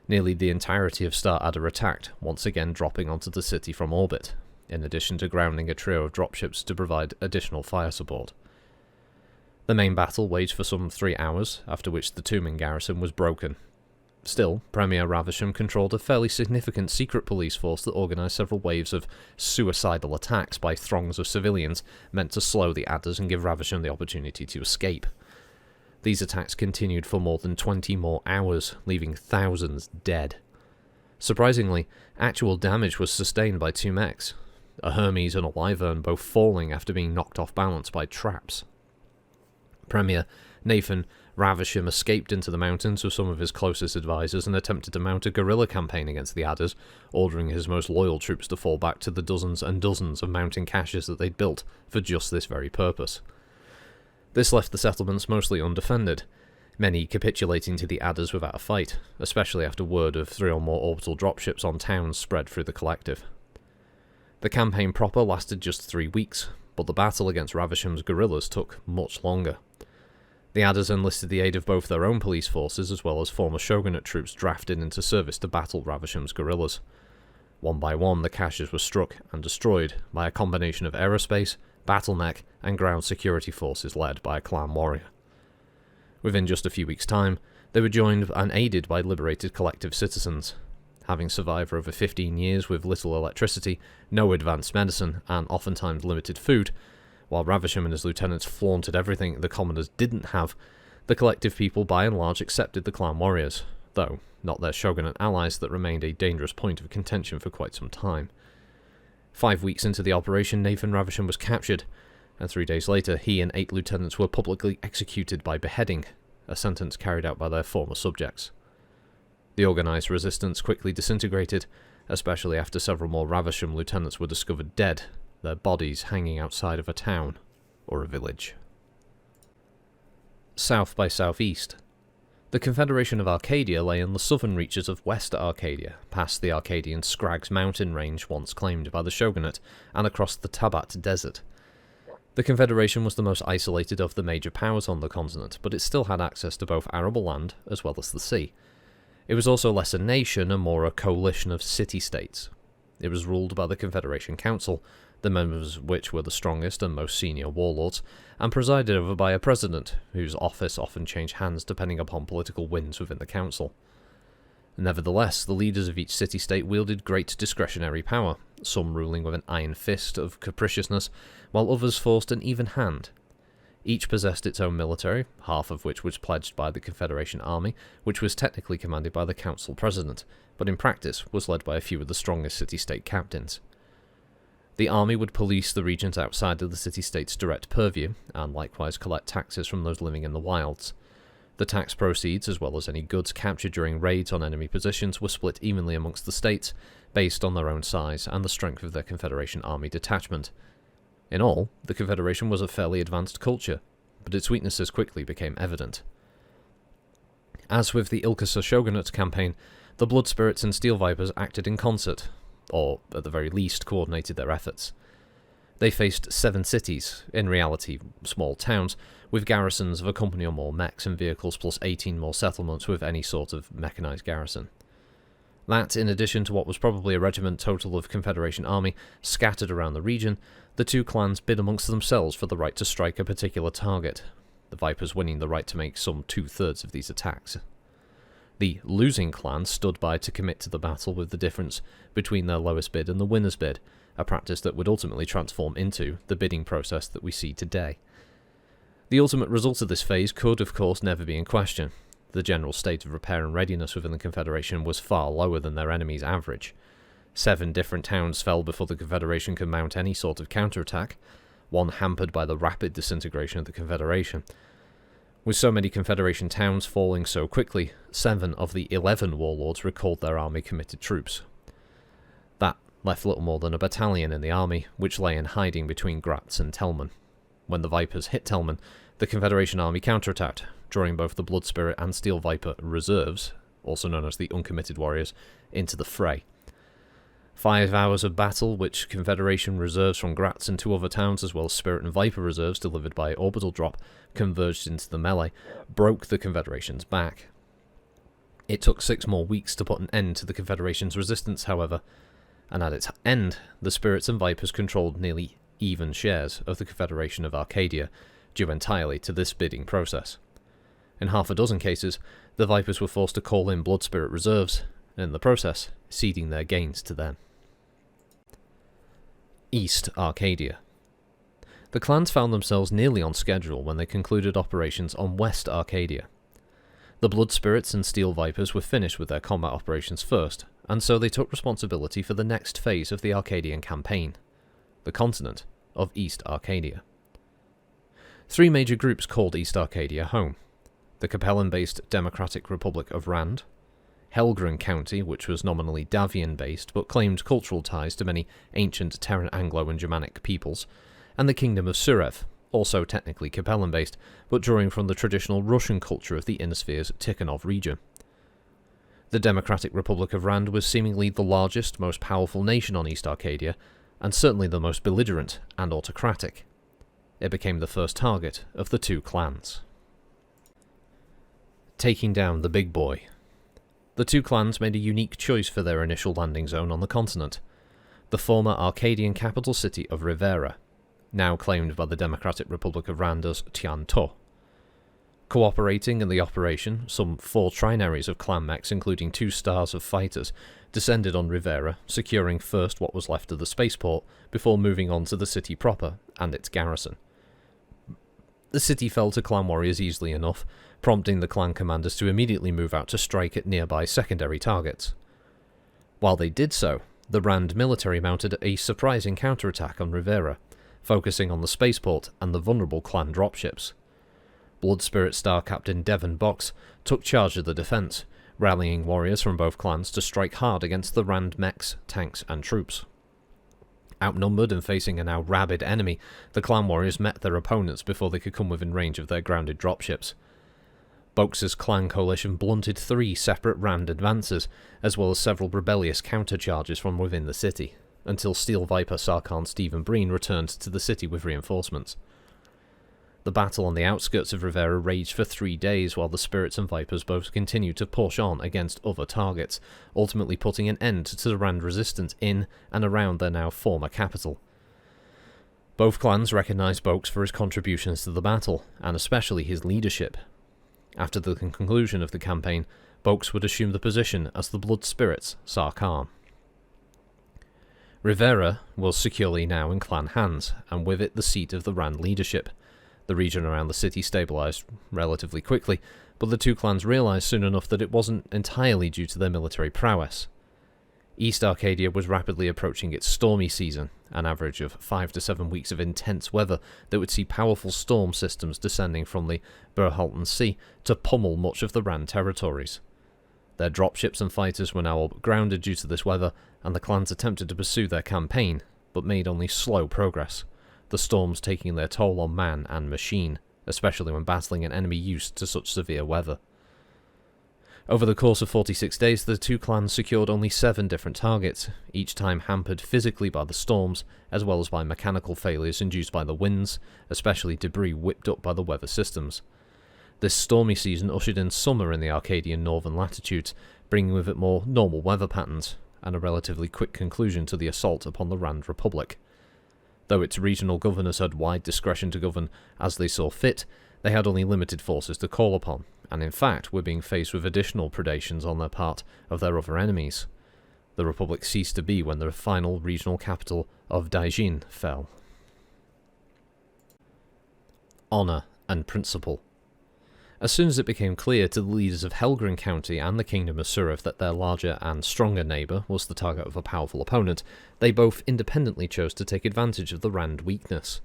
Nearly the entirety of Star Adder attacked, once again dropping onto the city from orbit, in addition to grounding a trio of dropships to provide additional fire support. The main battle waged for some 3 hours, after which the Tumen garrison was broken. Still, Premier Ravisham controlled a fairly significant secret police force that organised several waves of suicidal attacks by throngs of civilians meant to slow the Adders and give Ravisham the opportunity to escape. These attacks continued for more than 20 more hours, leaving thousands dead. Surprisingly, actual damage was sustained by 2 mechs, a Hermes and a Wyvern, both falling after being knocked off balance by traps. Premier Nathan Ravisham escaped into the mountains with some of his closest advisors and attempted to mount a guerrilla campaign against the Adders, ordering his most loyal troops to fall back to the dozens and dozens of mountain caches that they'd built for just this very purpose. This left the settlements mostly undefended, many capitulating to the Adders without a fight, especially after word of 3 or more orbital dropships on towns spread through the collective. The campaign proper lasted just 3 weeks, but the battle against Ravisham's guerrillas took much longer. The Adders enlisted the aid of both their own police forces as well as former Shogunate troops drafted into service to battle Ravisham's guerrillas. One by one, the caches were struck and destroyed by a combination of aerospace, battle mech, and ground security forces led by a clan warrior. Within just a few weeks' time, they were joined and aided by liberated collective citizens. Having survived for over 15 years with little electricity, no advanced medicine, and oftentimes limited food, while Ravisham and his lieutenants flaunted everything the commoners didn't have, the collective people by and large accepted the clan warriors, though not their Shogunate allies that remained a dangerous point of contention for quite some time. 5 weeks into the operation, Nathan Ravisham was captured, and 3 days later he and 8 lieutenants were publicly executed by beheading, a sentence carried out by their former subjects. The organised resistance quickly disintegrated, especially after several more Ravisham lieutenants were discovered dead, their bodies hanging outside of a town or a village. South by southeast. The Confederation of Arcadia lay in the southern reaches of West Arcadia, past the Arcadian Scraggs mountain range once claimed by the Shogunate, and across the Tabat Desert. The Confederation was the most isolated of the major powers on the continent, but it still had access to both arable land as well as the sea. It was also less a nation and more a coalition of city-states. It was ruled by the Confederation Council, the members of which were the strongest and most senior warlords, and presided over by a president, whose office often changed hands depending upon political winds within the council. Nevertheless, the leaders of each city-state wielded great discretionary power, some ruling with an iron fist of capriciousness, while others forced an even hand. Each possessed its own military, half of which was pledged by the Confederation Army, which was technically commanded by the council president, but in practice was led by a few of the strongest city-state captains. The army would police the regions outside of the city-state's direct purview, and likewise collect taxes from those living in the wilds. The tax proceeds, as well as any goods captured during raids on enemy positions, were split evenly amongst the states, based on their own size and the strength of their Confederation Army detachment. In all, the Confederation was a fairly advanced culture, but its weaknesses quickly became evident. As with the Ilkasa Shogunate campaign, the Blood Spirits and Steel Vipers acted in concert, or at the very least coordinated their efforts. They faced 7 cities, in reality small towns, with garrisons of a company or more mechs and vehicles plus 18 more settlements with any sort of mechanized garrison. That, in addition to what was probably a regiment total of Confederation army scattered around the region, the 2 clans bid amongst themselves for the right to strike a particular target, the Vipers winning the right to make some 2/3 of these attacks. The losing clan stood by to commit to the battle with the difference between their lowest bid and the winner's bid, a practice that would ultimately transform into the bidding process that we see today. The ultimate result of this phase could, of course, never be in question. The general state of repair and readiness within the Confederation was far lower than their enemies' average. 7 different towns fell before the Confederation could mount any sort of counterattack, one hampered by the rapid disintegration of the Confederation. With so many Confederation towns falling so quickly, 7 of the 11 warlords recalled their army-committed troops. That left little more than a battalion in the army, which lay in hiding between Gratz and Telman. When the Vipers hit Telman, the Confederation army counterattacked, drawing both the Blood Spirit and Steel Viper reserves, also known as the uncommitted warriors, into the fray. 5 hours of battle, which Confederation reserves from Graz and 2 other towns, as well as Spirit and Viper reserves delivered by Orbital Drop, converged into the melee, broke the Confederation's back. It took 6 more weeks to put an end to the Confederation's resistance, however, and at its end, the Spirits and Vipers controlled nearly even shares of the Confederation of Arcadia, due entirely to this bidding process. In half a dozen cases, the Vipers were forced to call in Blood Spirit reserves, and in the process, ceding their gains to them. East Arcadia. The clans found themselves nearly on schedule when they concluded operations on West Arcadia. The Blood Spirits and Steel Vipers were finished with their combat operations first, and so they took responsibility for the next phase of the Arcadian campaign, the continent of East Arcadia. 3 major groups called East Arcadia home: the Capellan-based Democratic Republic of Rand, Hellgren County, which was nominally Davian-based but claimed cultural ties to many ancient Terran Anglo and Germanic peoples, and the Kingdom of Surev, also technically Capellan-based, but drawing from the traditional Russian culture of the Innisphere's Tikhonov region. The Democratic Republic of Rand was seemingly the largest, most powerful nation on East Arcadia, and certainly the most belligerent and autocratic. It became the first target of the 2 clans. Taking down the big boy. The 2 clans made a unique choice for their initial landing zone on the continent, the former Arcadian capital city of Rivera, now claimed by the Democratic Republic of Rand as Tianto. Cooperating in the operation, some 4 trinaries of clan mechs, including 2 stars of fighters, descended on Rivera, securing first what was left of the spaceport, before moving on to the city proper and its garrison. The city fell to clan warriors easily enough, prompting the clan commanders to immediately move out to strike at nearby secondary targets. While they did so, the Rand military mounted a surprising counterattack on Rivera, focusing on the spaceport and the vulnerable clan dropships. Blood Spirit Star Captain Devon Box took charge of the defence, rallying warriors from both clans to strike hard against the Rand mechs, tanks and troops. Outnumbered and facing a now rabid enemy, the clan warriors met their opponents before they could come within range of their grounded dropships. Box's clan coalition blunted 3 separate Rand advances, as well as several rebellious countercharges from within the city, until Steel Viper Sarkhan Stephen Breen returned to the city with reinforcements. The battle on the outskirts of Rivera raged for 3 days while the Spirits and Vipers both continued to push on against other targets, ultimately putting an end to the Rand resistance in and around their now former capital. Both clans recognised Boaks for his contributions to the battle, and especially his leadership. After the conclusion of the campaign, Boaks would assume the position as the Blood Spirits Sarkhan. Rivera was securely now in clan hands, and with it the seat of the Rand leadership. The region around the city stabilised relatively quickly, but the 2 clans realised soon enough that it wasn't entirely due to their military prowess. East Arcadia was rapidly approaching its stormy season, an average of 5 to 7 weeks of intense weather that would see powerful storm systems descending from the Berhalten Sea to pummel much of the Rand territories. Their dropships and fighters were now all but grounded due to this weather, and the clans attempted to pursue their campaign, but made only slow progress, the storms taking their toll on man and machine, especially when battling an enemy used to such severe weather. Over the course of 46 days, the 2 clans secured only 7 different targets, each time hampered physically by the storms, as well as by mechanical failures induced by the winds, especially debris whipped up by the weather systems. This stormy season ushered in summer in the Arcadian northern latitudes, bringing with it more normal weather patterns, and a relatively quick conclusion to the assault upon the Rand Republic. Though its regional governors had wide discretion to govern as they saw fit, they had only limited forces to call upon, and in fact were being faced with additional predations on their part of their other enemies. The Republic ceased to be when the final regional capital of Daijin fell. Honour and Principle. As soon as it became clear to the leaders of Hellgren County and the Kingdom of Surev that their larger and stronger neighbour was the target of a powerful opponent, they both independently chose to take advantage of the Rand weakness.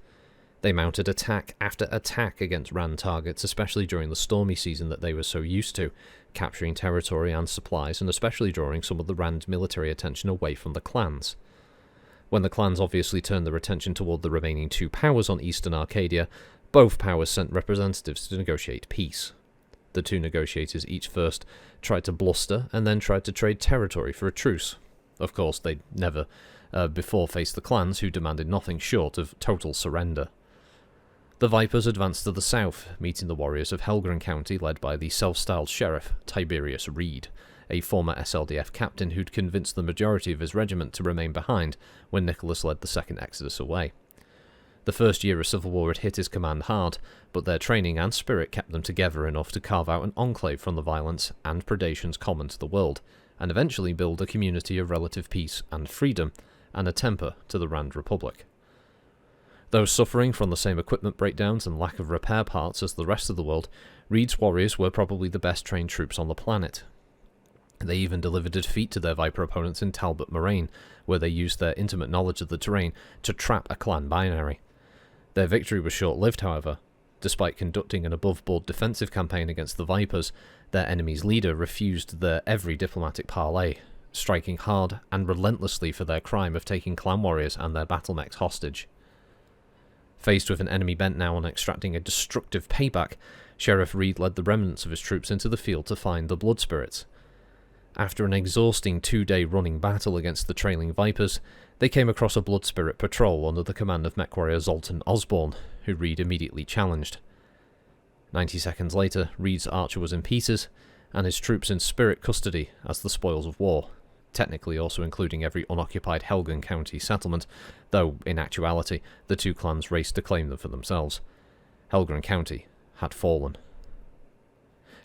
They mounted attack after attack against Rand targets, especially during the stormy season that they were so used to, capturing territory and supplies, and especially drawing some of the Rand military attention away from the clans. When the clans obviously turned their attention toward the remaining 2 powers on Eastern Arcadia, both powers sent representatives to negotiate peace. The 2 negotiators each first tried to bluster and then tried to trade territory for a truce. Of course, they'd never before faced the clans, who demanded nothing short of total surrender. The Vipers advanced to the south, meeting the warriors of Hellgren County led by the self-styled sheriff, Tiberius Reed, a former SLDF captain who'd convinced the majority of his regiment to remain behind when Nicholas led the second exodus away. The first year of civil war had hit his command hard, but their training and spirit kept them together enough to carve out an enclave from the violence and predations common to the world, and eventually build a community of relative peace and freedom, and a temper to the Rand Republic. Though suffering from the same equipment breakdowns and lack of repair parts as the rest of the world, Reed's warriors were probably the best trained troops on the planet. They even delivered a defeat to their Viper opponents in Talbot Moraine, where they used their intimate knowledge of the terrain to trap a clan binary. Their victory was short-lived, however. Despite conducting an above-board defensive campaign against the Vipers, their enemy's leader refused their every diplomatic parley, striking hard and relentlessly for their crime of taking clan warriors and their battle mechs hostage. Faced with an enemy bent now on extracting a destructive payback, Sheriff Reed led the remnants of his troops into the field to find the Blood Spirits. After an exhausting 2-day running battle against the trailing Vipers, they came across a Blood Spirit patrol under the command of mech warrior Zoltan Osborne, who Reed immediately challenged. 90 seconds later, Reed's archer was in pieces, and his troops in spirit custody as the spoils of war, technically also including every unoccupied Hellgren County settlement, though, in actuality, the two clans raced to claim them for themselves. Hellgren County had fallen.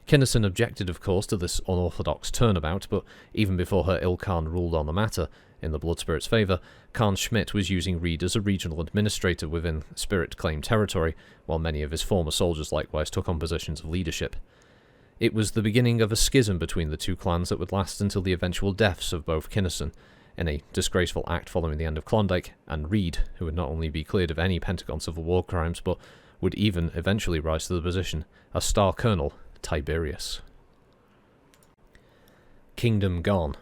Kinnison objected, of course, to this unorthodox turnabout, but even before her Ilkhan ruled on the matter, in the Blood Spirit's favour, Khan Schmidt was using Reed as a regional administrator within Spirit-claimed territory, while many of his former soldiers likewise took on positions of leadership. It was the beginning of a schism between the two clans that would last until the eventual deaths of both Kinnison, in a disgraceful act following the end of Klondike, and Reed, who would not only be cleared of any Pentagon Civil War crimes, but would even eventually rise to the position as Star Colonel Tiberius. Kingdom gone.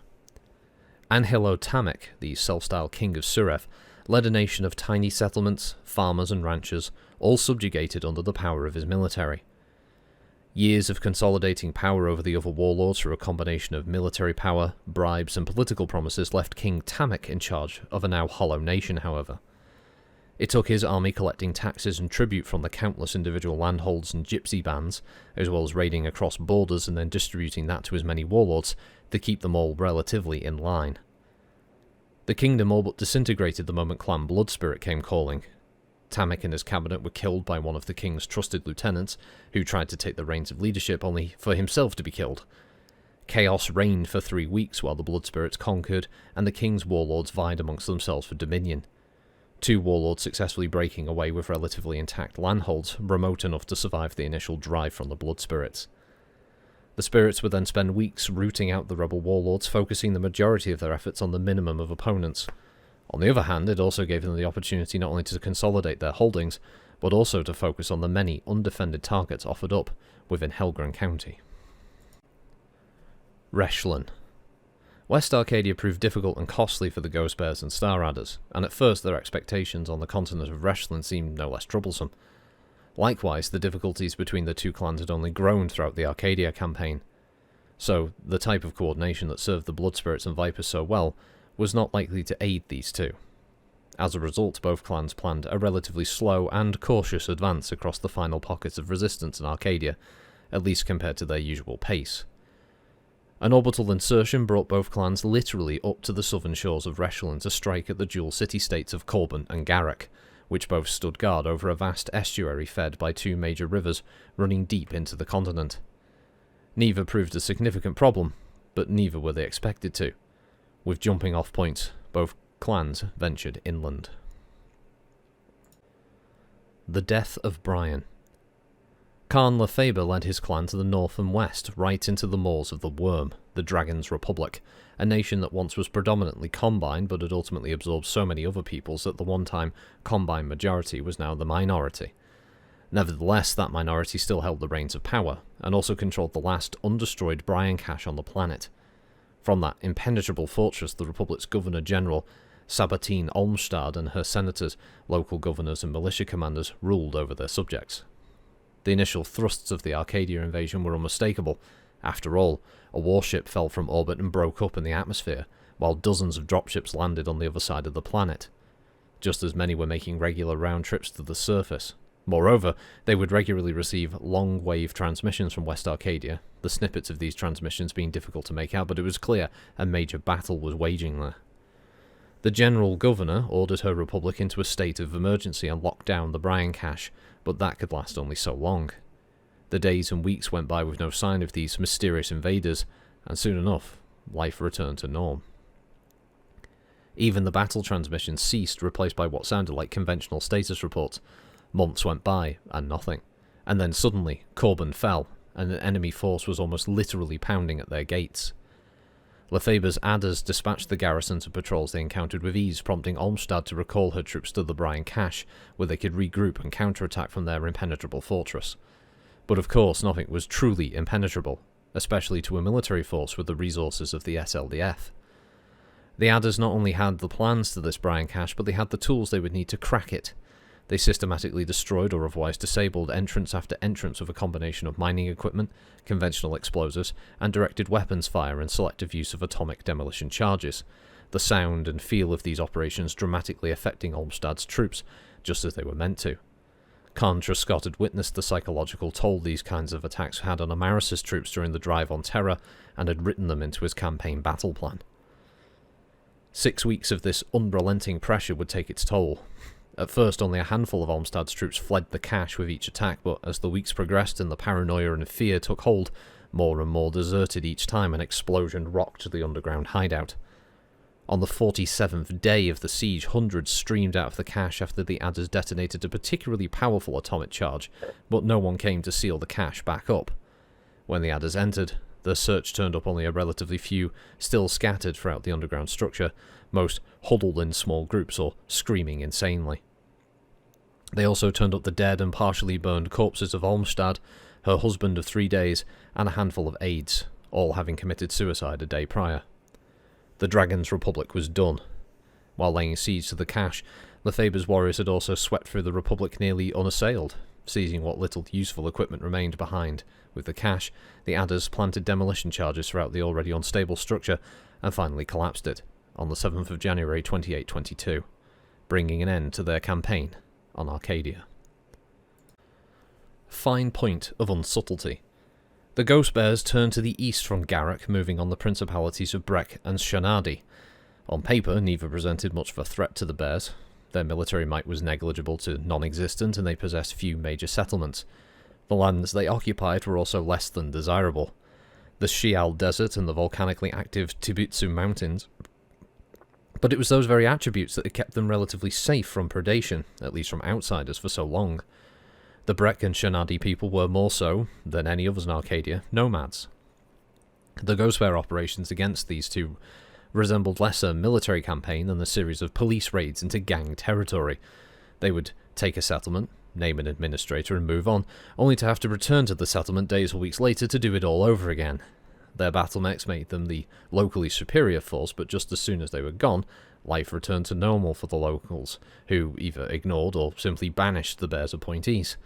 Angelo Tamek, the self-styled king of Surev, led a nation of tiny settlements, farmers and ranchers, all subjugated under the power of his military. Years of consolidating power over the other warlords through a combination of military power, bribes and political promises left King Tamek in charge of a now hollow nation, however. It took his army collecting taxes and tribute from the countless individual landholds and gypsy bands, as well as raiding across borders and then distributing that to as many warlords, to keep them all relatively in line. The kingdom all but disintegrated the moment Clan Bloodspirit came calling. Tamek and his cabinet were killed by one of the king's trusted lieutenants, who tried to take the reins of leadership only for himself to be killed. Chaos reigned for 3 weeks while the Bloodspirits conquered, and the king's warlords vied amongst themselves for dominion. 2 warlords successfully breaking away with relatively intact landholds, remote enough to survive the initial drive from the Blood Spirits. The Spirits would then spend weeks rooting out the rebel warlords, focusing the majority of their efforts on the minimum of opponents. On the other hand, it also gave them the opportunity not only to consolidate their holdings, but also to focus on the many undefended targets offered up within Hellgren County. Reshlin. West Arcadia proved difficult and costly for the Ghostbears and Star Raiders, and at first their expectations on the continent of Reshlin seemed no less troublesome. Likewise, the difficulties between the two clans had only grown throughout the Arcadia campaign, so the type of coordination that served the Blood Spirits and Vipers so well was not likely to aid these two. As a result, both clans planned a relatively slow and cautious advance across the final pockets of resistance in Arcadia, at least compared to their usual pace. An orbital insertion brought both clans literally up to the southern shores of Reshlin to strike at the dual city-states of Corbin and Garrick, which both stood guard over a vast estuary fed by 2 major rivers running deep into the continent. Neither proved a significant problem, but neither were they expected to. With jumping off points, both clans ventured inland. The death of Brian. Khan Lefebvre led his clan to the north and west, right into the maws of the Worm, the Dragon's Republic, a nation that once was predominantly Combine but had ultimately absorbed so many other peoples that the one-time Combine majority was now the minority. Nevertheless, that minority still held the reins of power, and also controlled the last undestroyed Brian cache on the planet. From that impenetrable fortress, the Republic's Governor-General, Sabatine Olmstad, and her senators, local governors and militia commanders ruled over their subjects. The initial thrusts of the Arcadia invasion were unmistakable. After all, a warship fell from orbit and broke up in the atmosphere, while dozens of dropships landed on the other side of the planet. Just as many were making regular round trips to the surface. Moreover, they would regularly receive long-wave transmissions from West Arcadia, the snippets of these transmissions being difficult to make out, but it was clear a major battle was waging there. The General Governor ordered her republic into a state of emergency and locked down the Brian Cache, but that could last only so long. The days and weeks went by with no sign of these mysterious invaders, and soon enough, life returned to norm. Even the battle transmissions ceased, replaced by what sounded like conventional status reports. Months went by, and nothing. And then suddenly, Corbin fell, and an enemy force was almost literally pounding at their gates. Lefebvre's adders dispatched the garrisons and patrols they encountered with ease, prompting Olmstad to recall her troops to the Brian Cache, where they could regroup and counterattack from their impenetrable fortress. But of course, nothing was truly impenetrable, especially to a military force with the resources of the SLDF. The adders not only had the plans to this Brian Cache, but they had the tools they would need to crack it. They systematically destroyed or otherwise disabled entrance after entrance with a combination of mining equipment, conventional explosives, and directed weapons fire and selective use of atomic demolition charges, the sound and feel of these operations dramatically affecting Olmstad's troops, just as they were meant to. Khan Truscott had witnessed the psychological toll these kinds of attacks had on Amaris's troops during the Drive on Terror, and had written them into his campaign battle plan. 6 weeks of this unrelenting pressure would take its toll. At first, only a handful of Olmstad's troops fled the cache with each attack, but as the weeks progressed and the paranoia and fear took hold, more and more deserted each time an explosion rocked the underground hideout. On the 47th day of the siege, hundreds streamed out of the cache after the adders detonated a particularly powerful atomic charge, but no one came to seal the cache back up. When the adders entered, the search turned up only a relatively few, still scattered throughout the underground structure, most huddled in small groups or screaming insanely. They also turned up the dead and partially burned corpses of Olmstad, her husband of 3 days, and a handful of aides, all having committed suicide a day prior. The Dragon's Republic was done. While laying siege to the cache, Lefebvre's warriors had also swept through the Republic nearly unassailed, seizing what little useful equipment remained behind. With the cache, the adders planted demolition charges throughout the already unstable structure, and finally collapsed it, on the 7th of January 2822, bringing an end to their campaign on Arcadia. Fine point of unsubtlety. The Ghostbears turned to the east from Garrock, moving on the principalities of Brek and Shanadi. On paper, neither presented much of a threat to the Bears. Their military might was negligible to non-existent, and they possessed few major settlements. The lands they occupied were also less than desirable. The Shial Desert and the volcanically active Tibutsu Mountains. But it was those very attributes that had kept them relatively safe from predation, at least from outsiders, for so long. The Brek and Shanadi people were more so, than any others in Arcadia, nomads. The Ghostbear operations against these two resembled less a military campaign than a series of police raids into gang territory. They would take a settlement, name an administrator and move on, only to have to return to the settlement days or weeks later to do it all over again. Their battlemechs made them the locally superior force, but just as soon as they were gone, life returned to normal for the locals, who either ignored or simply banished the Bears' appointees.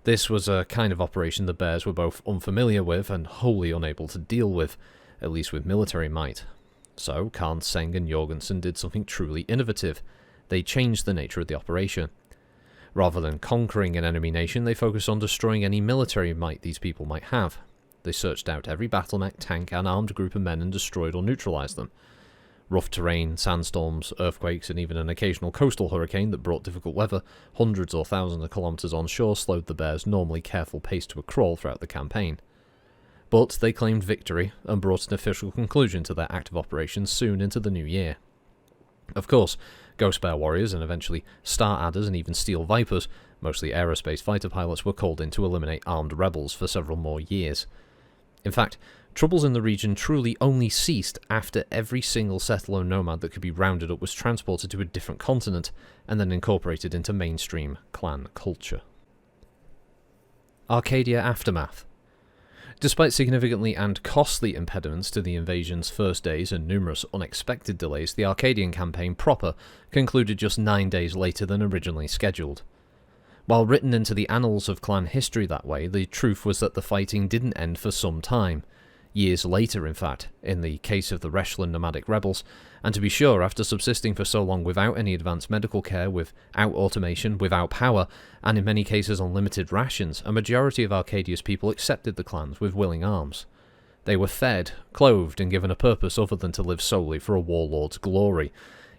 This was a kind of operation the Bears were both unfamiliar with and wholly unable to deal with, at least with military might. So Khan Seng and Jorgensen did something truly innovative. They changed the nature of the operation. Rather than conquering an enemy nation, they focused on destroying any military might these people might have. They searched out every battlemech, tank, and armed group of men and destroyed or neutralized them. Rough terrain, sandstorms, earthquakes, and even an occasional coastal hurricane that brought difficult weather hundreds or thousands of kilometers onshore slowed the Bears' normally careful pace to a crawl throughout the campaign. But they claimed victory and brought an official conclusion to their active operations soon into the new year. Of course, Ghostbear warriors and eventually Star Adders and even Steel Vipers, mostly aerospace fighter pilots, were called in to eliminate armed rebels for several more years. In fact, troubles in the region truly only ceased after every single settler nomad that could be rounded up was transported to a different continent and then incorporated into mainstream clan culture. Arcadia Aftermath. Despite significantly and costly impediments to the invasion's first days and numerous unexpected delays, the Arcadian campaign proper concluded just 9 days later than originally scheduled. While written into the annals of clan history that way, the truth was that the fighting didn't end for some time. years later in fact, in the case of the Reshlan nomadic rebels, and to be sure, after subsisting for so long without any advanced medical care, without automation, without power, and in many cases on limited rations, a majority of Arcadia's people accepted the clans with willing arms. They were fed, clothed, and given a purpose other than to live solely for a warlord's glory.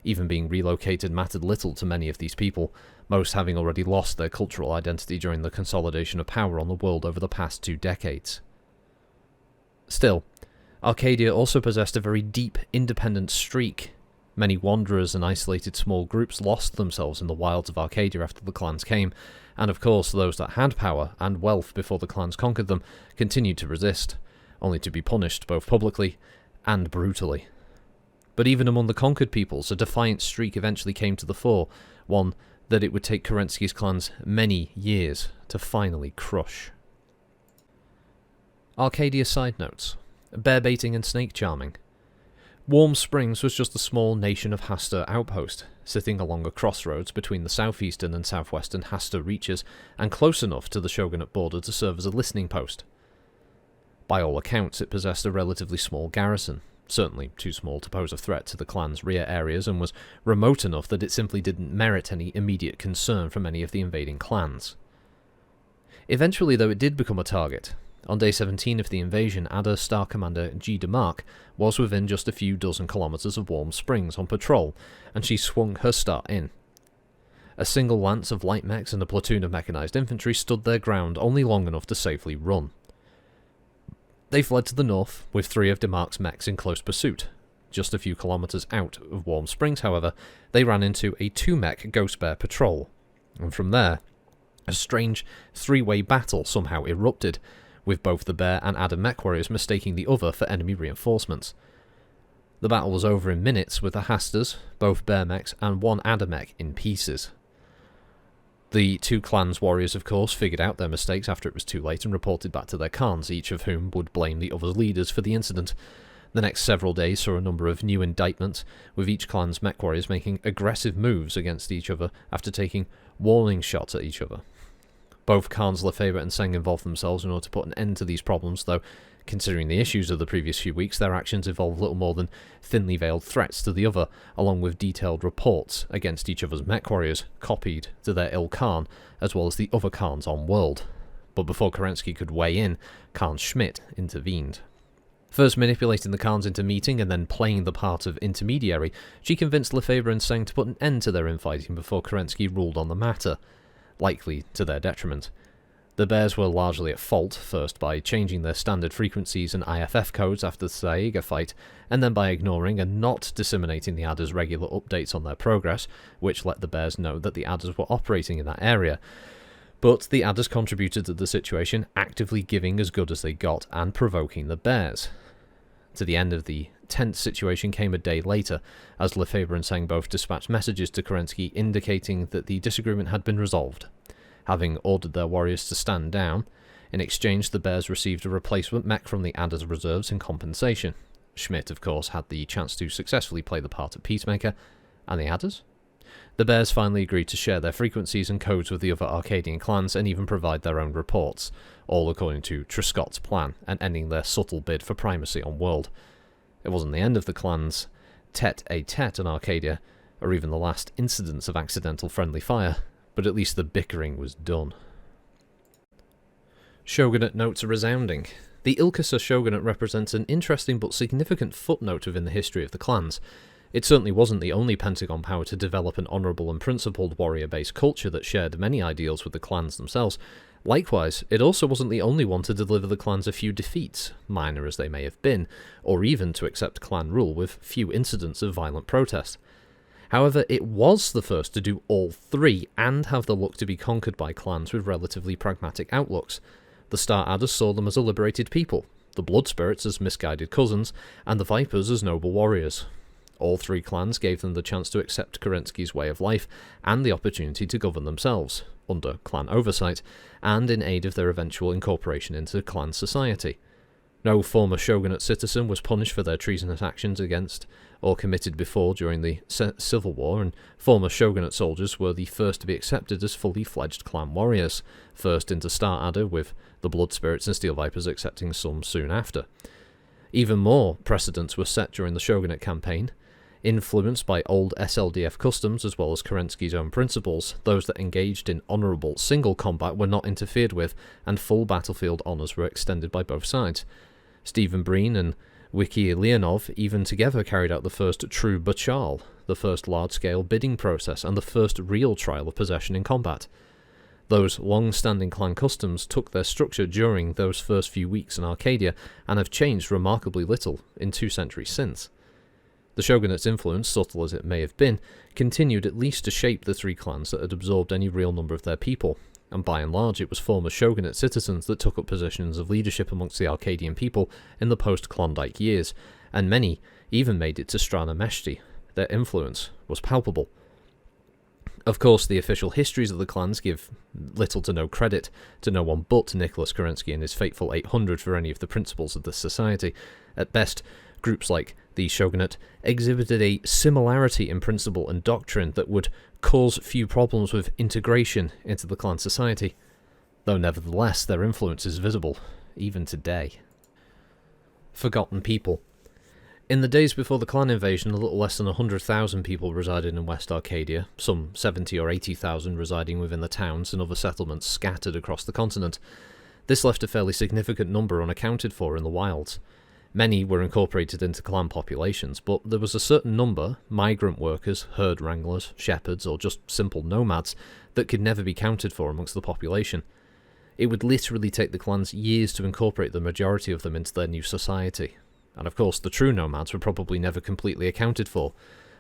Even being relocated mattered little to many of these people, most having already lost their cultural identity during the consolidation of power on the world over the past 2 decades. Still, Arcadia also possessed a very deep, independent streak. Many wanderers and isolated small groups lost themselves in the wilds of Arcadia after the clans came, and of course those that had power and wealth before the clans conquered them continued to resist, only to be punished both publicly and brutally. But even among the conquered peoples, a defiant streak eventually came to the fore, one that it would take Kerensky's clans many years to finally crush. Arcadia side notes: bear baiting and snake charming. Warm Springs was just a small nation of Hasta outpost, sitting along a crossroads between the southeastern and southwestern Hasta reaches, and close enough to the Shogunate border to serve as a listening post. By all accounts, it possessed a relatively small garrison, certainly too small to pose a threat to the clan's rear areas, and was remote enough that it simply didn't merit any immediate concern from any of the invading clans. Eventually, though, it did become a target. On day 17 of the invasion, Ada Star Commander G. DeMark was within just a few dozen kilometers of Warm Springs on patrol, and she swung her star in. A single lance of light mechs and a platoon of mechanized infantry stood their ground only long enough to safely run. They fled to the north, with 3 of DeMark's mechs in close pursuit. Just a few kilometers out of Warm Springs, however, they ran into a 2-mech Ghostbear patrol, and from there, a strange 3-way battle somehow erupted, with both the Bear and Ada mech warriors mistaking the other for enemy reinforcements. The battle was over in minutes, with the Hastas, both Bear mechs, and 1 Ada mech in pieces. The 2 clans' warriors, of course, figured out their mistakes after it was too late and reported back to their khans, each of whom would blame the other's leaders for the incident. The next several days saw a number of new indictments, with each clan's mech warriors making aggressive moves against each other after taking warning shots at each other. Both Khans Lefebvre and Seng involved themselves in order to put an end to these problems, though, considering the issues of the previous few weeks, their actions involved little more than thinly veiled threats to the other, along with detailed reports against each other's mech warriors, copied to their ill Khan, as well as the other Khans on world. But before Kerensky could weigh in, Khan Schmidt intervened. First manipulating the Khans into meeting and then playing the part of intermediary, she convinced Lefebvre and Seng to put an end to their infighting before Kerensky ruled on the matter, likely to their detriment. The Bears were largely at fault, first by changing their standard frequencies and IFF codes after the Saega fight, and then by ignoring and not disseminating the Adas' regular updates on their progress, which let the Bears know that the Adas were operating in that area. But the Adas contributed to the situation, actively giving as good as they got and provoking the Bears. To the end of the tense situation came a day later, as Lefebvre and Seng both dispatched messages to Kerensky indicating that the disagreement had been resolved. Having ordered their warriors to stand down, in exchange the Bears received a replacement mech from the Adas reserves in compensation. Schmidt, of course, had the chance to successfully play the part of peacemaker, and the Adas? The Bears finally agreed to share their frequencies and codes with the other Arcadian clans and even provide their own reports, all according to Truscott's plan, and ending their subtle bid for primacy on world. It wasn't the end of the clans' tete-a-tete in Arcadia, or even the last incidents of accidental friendly fire, but at least the bickering was done. Shogunate notes are resounding. The Ilkasa Shogunate represents an interesting but significant footnote within the history of the clans. It certainly wasn't the only Pentagon power to develop an honourable and principled warrior-based culture that shared many ideals with the clans themselves. Likewise, it also wasn't the only one to deliver the clans a few defeats, minor as they may have been, or even to accept clan rule with few incidents of violent protest. However, it was the first to do all 3 and have the luck to be conquered by clans with relatively pragmatic outlooks. The Star Adders saw them as a liberated people, the Blood Spirits as misguided cousins, and the Vipers as noble warriors. All 3 clans gave them the chance to accept Kerensky's way of life and the opportunity to govern themselves, under clan oversight, and in aid of their eventual incorporation into clan society. No former shogunate citizen was punished for their treasonous actions against or committed before during the Civil War, and former shogunate soldiers were the first to be accepted as fully fledged clan warriors, first into Star Adder, with the Blood Spirits and Steel Vipers accepting some soon after. Even more precedents were set during the Shogunate campaign. Influenced by old SLDF customs as well as Kerensky's own principles, those that engaged in honourable single combat were not interfered with, and full battlefield honours were extended by both sides. Stephen Breen and Wiki Leonov even together carried out the first true bachal, the first large-scale bidding process, and the first real trial of possession in combat. Those long-standing clan customs took their structure during those first few weeks in Arcadia, and have changed remarkably little in 2 centuries since. The Shogunate's influence, subtle as it may have been, continued at least to shape the 3 clans that had absorbed any real number of their people, and by and large it was former Shogunate citizens that took up positions of leadership amongst the Arcadian people in the post-Klondike years, and many even made it to Strana Meshti. Their influence was palpable. Of course, the official histories of the clans give little to no credit to no one but Nicholas Kerensky and his fateful 800 for any of the principles of this society. At best, groups like the Shogunate exhibited a similarity in principle and doctrine that would cause few problems with integration into the clan society, though nevertheless their influence is visible, even today. Forgotten people. In the days before the clan invasion, a little less than 100,000 people resided in West Arcadia, some 70 or 80,000 residing within the towns and other settlements scattered across the continent. This left a fairly significant number unaccounted for in the wilds. Many were incorporated into clan populations, but there was a certain number, migrant workers, herd wranglers, shepherds, or just simple nomads, that could never be counted for amongst the population. It would literally take the clans years to incorporate the majority of them into their new society. And of course, the true nomads were probably never completely accounted for.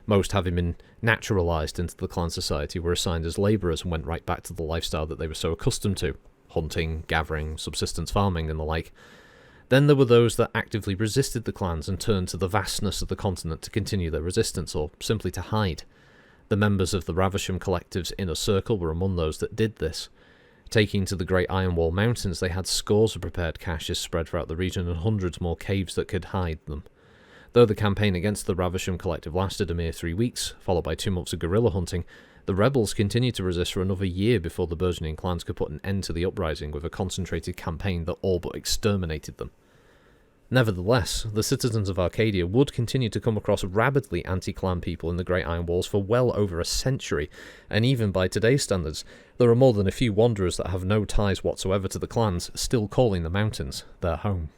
Most, having been naturalised into the clan society, were assigned as labourers and went right back to the lifestyle that they were so accustomed to: hunting, gathering, subsistence farming, and the like. Then there were those that actively resisted the clans and turned to the vastness of the continent to continue their resistance, or simply to hide. The members of the Ravisham Collective's inner circle were among those that did this. Taking to the Great Iron Wall Mountains, they had scores of prepared caches spread throughout the region and hundreds more caves that could hide them. Though the campaign against the Ravisham Collective lasted a mere 3 weeks, followed by 2 months of guerrilla hunting, the rebels continued to resist for another year before the burgeoning clans could put an end to the uprising with a concentrated campaign that all but exterminated them. Nevertheless, the citizens of Arcadia would continue to come across rabidly anti-clan people in the Great Iron Walls for well over a century, and even by today's standards, there are more than a few wanderers that have no ties whatsoever to the clans still calling the mountains their home.